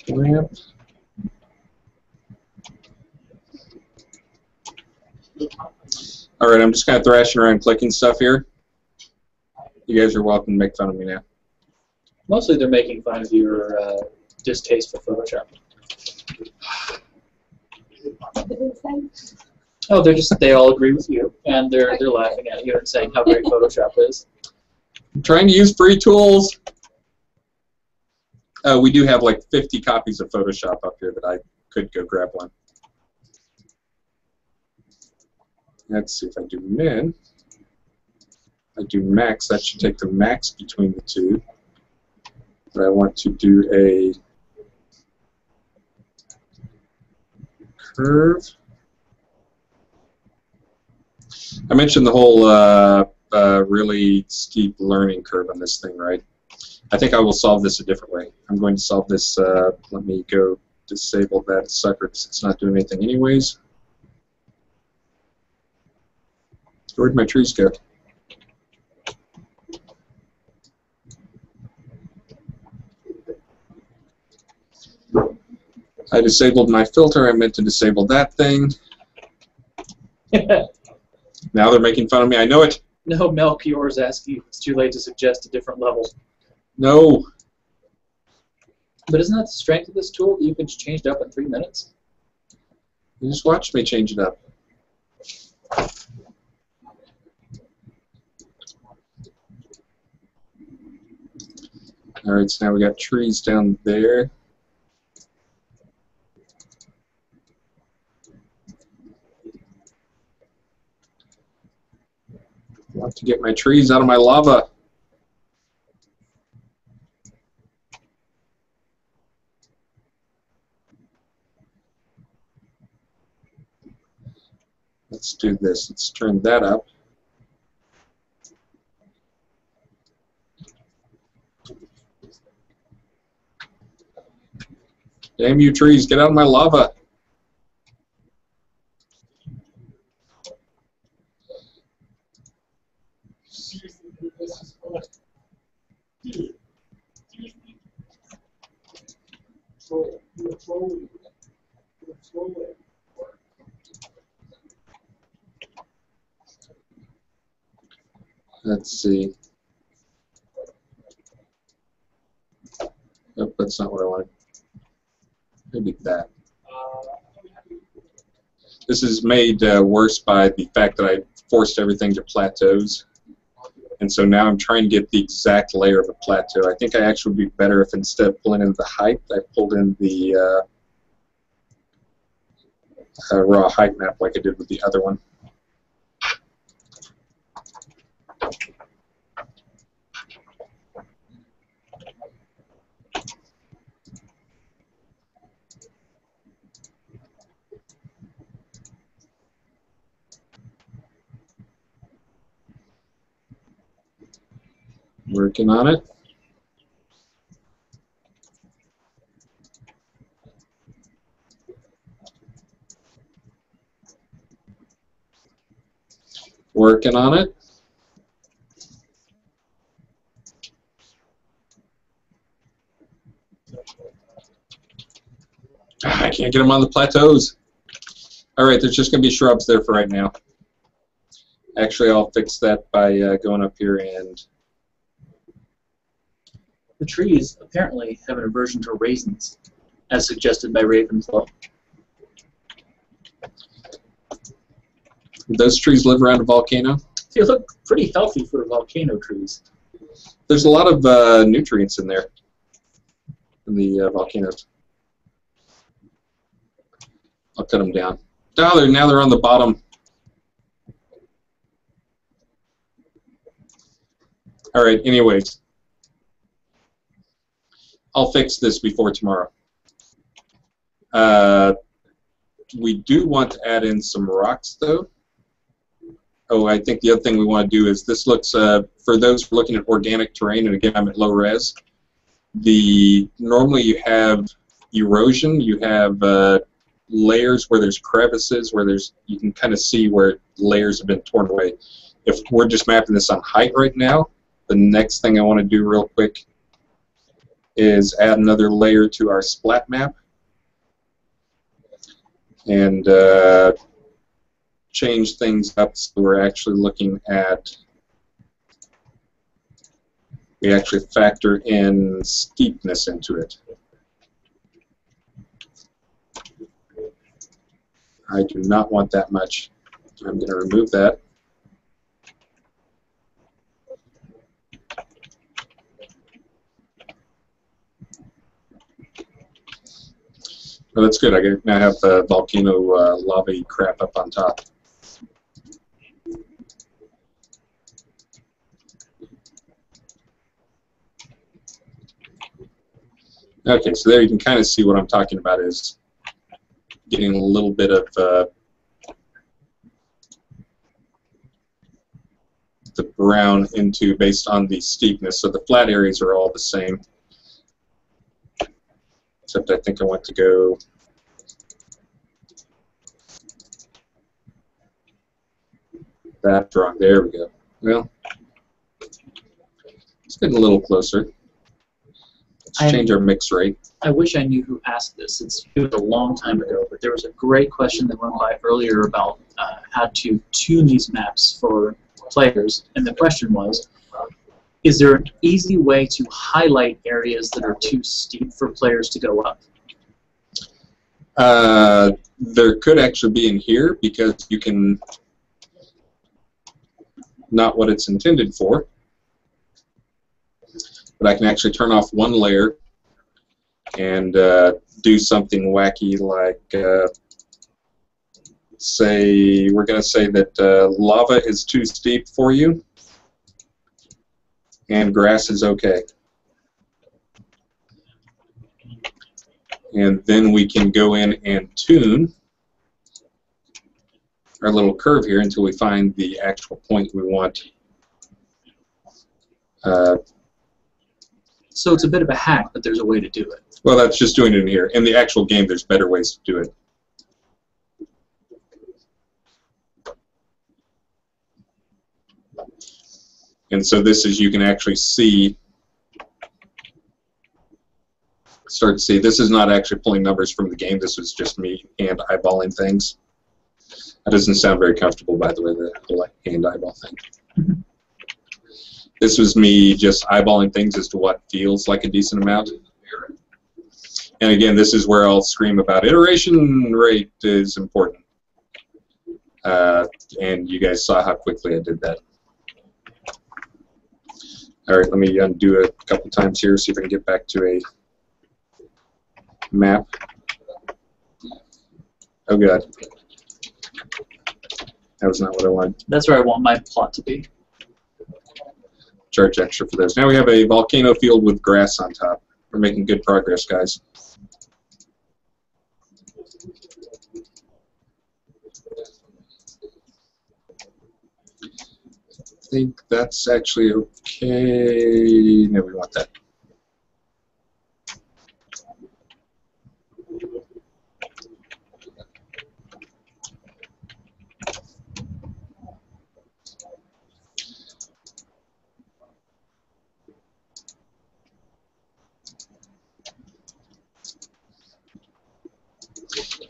Clamp. All right, I'm just kind of thrashing around clicking stuff here. You guys are welcome to make fun of me now. Mostly they're making fun of your distaste for Photoshop. Oh, they all agree with you, and they're laughing at you and saying how great Photoshop is. I'm trying to use free tools. We do have like 50 copies of Photoshop up here that I could go grab one. Let's see if I do min. I do max. That should take the max between the two. But I want to do a curve. I mentioned the whole really steep learning curve on this thing, right? I think I will solve this a different way. I'm going to solve this. Let me go disable that sucker because it's not doing anything anyways. Where'd my trees go? I disabled my filter. I meant to disable that thing. Now they're making fun of me. I know it. No, Melchior's asking if it's too late to suggest a different level. No. But isn't that the strength of this tool, that you can change it up in 3 minutes? You just watch me change it up. All right, so now we got trees down there. I want to get my trees out of my lava. Let's do this. Let's turn that up. Damn you trees, get out of my lava. Let's see. Nope, that's not what I wanted. Maybe that. This is made worse by the fact that I forced everything to plateaus. And so now I'm trying to get the exact layer of a plateau. I think I actually would be better if instead of pulling in the height, I pulled in the raw height map like I did with the other one. Working on it. Working on it. I can't get them on the plateaus. All right, there's just going to be shrubs there for right now. Actually, I'll fix that by going up here and... The trees apparently have an aversion to raisins, as suggested by Ravenslow. Those trees live around a volcano? They look pretty healthy for volcano trees. There's a lot of nutrients in there, in the volcanoes. I'll cut them down. Oh, now they're on the bottom. All right, anyways. I'll fix this before tomorrow. We do want to add in some rocks, though. Oh, I think the other thing we want to do is this looks, for those looking at organic terrain, and again, I'm at low res, normally you have erosion. You have layers where there's crevices, where you can kind of see where layers have been torn away. If we're just mapping this on height right now, the next thing I want to do real quick is add another layer to our splat map and change things up so we're actually looking at, we actually factor in steepness into it. I do not want that much. I'm going to remove that. Well, that's good. I now have the volcano lava crap up on top. Okay, so there you can kind of see what I'm talking about is getting a little bit of the brown into based on the steepness. So the flat areas are all the same. Except I think I want to go that drawing. There we go. Well, it's getting a little closer. Let's change our mix rate. I wish I knew who asked this. It was a long time ago, but there was a great question that went by earlier about how to tune these maps for players, and the question was, is there an easy way to highlight areas that are too steep for players to go up? There could actually be in here because you can, not what it's intended for, but I can actually turn off one layer and do something wacky like, say, we're going to say that lava is too steep for you and grass is okay. And then we can go in and tune our little curve here until we find the actual point we want. So it's a bit of a hack, but there's a way to do it. Well, that's just doing it in here. In the actual game, there's better ways to do it. And so this is, you can actually see, start to see, this is not actually pulling numbers from the game, this was just me hand eyeballing things. That doesn't sound very comfortable, by the way, the whole hand eyeball thing. Mm-hmm. This was me just eyeballing things as to what feels like a decent amount. And again, this is where I'll scream about iteration rate is important. And you guys saw how quickly I did that. All right, let me undo it a couple times here, see if I can get back to a map. Oh, God. That was not what I wanted. That's where I want my plot to be. Charge extra for this. Now we have a volcano field with grass on top. We're making good progress, guys. I think that's actually okay. No, we want that.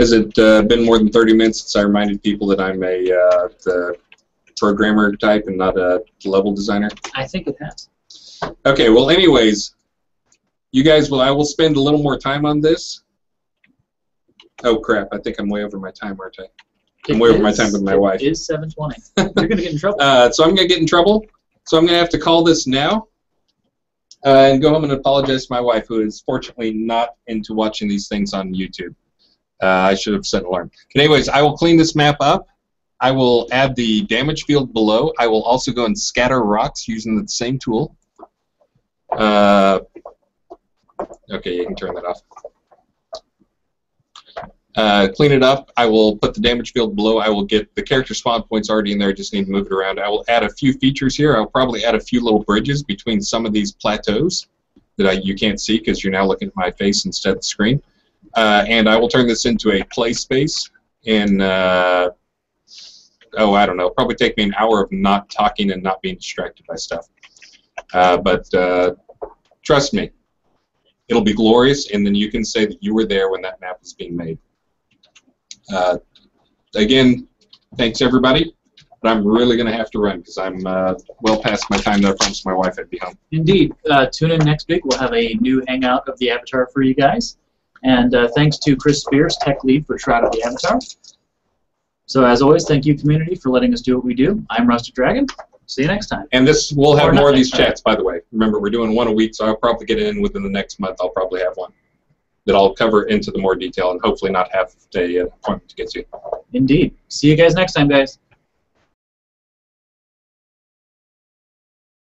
Has it been more than 30 minutes since I reminded people that I'm the programmer type and not a level designer? I think it has. Okay, well, anyways, you guys will. I will spend a little more time on this. Oh crap! I think I'm way over my time, aren't I? I'm way over my time with my wife. It is 7:20. You're gonna get in trouble. So I'm gonna get in trouble. So I'm gonna have to call this now and go home and apologize to my wife, who is fortunately not into watching these things on YouTube. I should have set an alarm. But anyways, I will clean this map up. I will add the damage field below. I will also go and scatter rocks using the same tool. Okay, you can turn that off. Clean it up. I will put the damage field below. I will get the character spawn points already in there. I just need to move it around. I will add a few features here. I'll probably add a few little bridges between some of these plateaus that you can't see because you're now looking at my face instead of the screen. And I will turn this into a play space in, oh, I don't know, probably take me an hour of not talking and not being distracted by stuff. But trust me, it'll be glorious, and then you can say that you were there when that map was being made. Again, thanks everybody, but I'm really going to have to run because I'm well past my time that I promised my wife I'd be home. Indeed. Tune in next week. We'll have a new hangout of the Avatar for you guys. And thanks to Chris Spears, tech lead for Shroud of the Avatar. So as always, thank you, community, for letting us do what we do. I'm Rusted Dragon. See you next time. And this, we'll have Or more not of these next time. chats, by the way. Remember, we're doing one a week, so I'll probably get it in within the next month. I'll probably have one that I'll cover into the more detail and hopefully not have a appointment to get to. Indeed. See you guys next time, guys.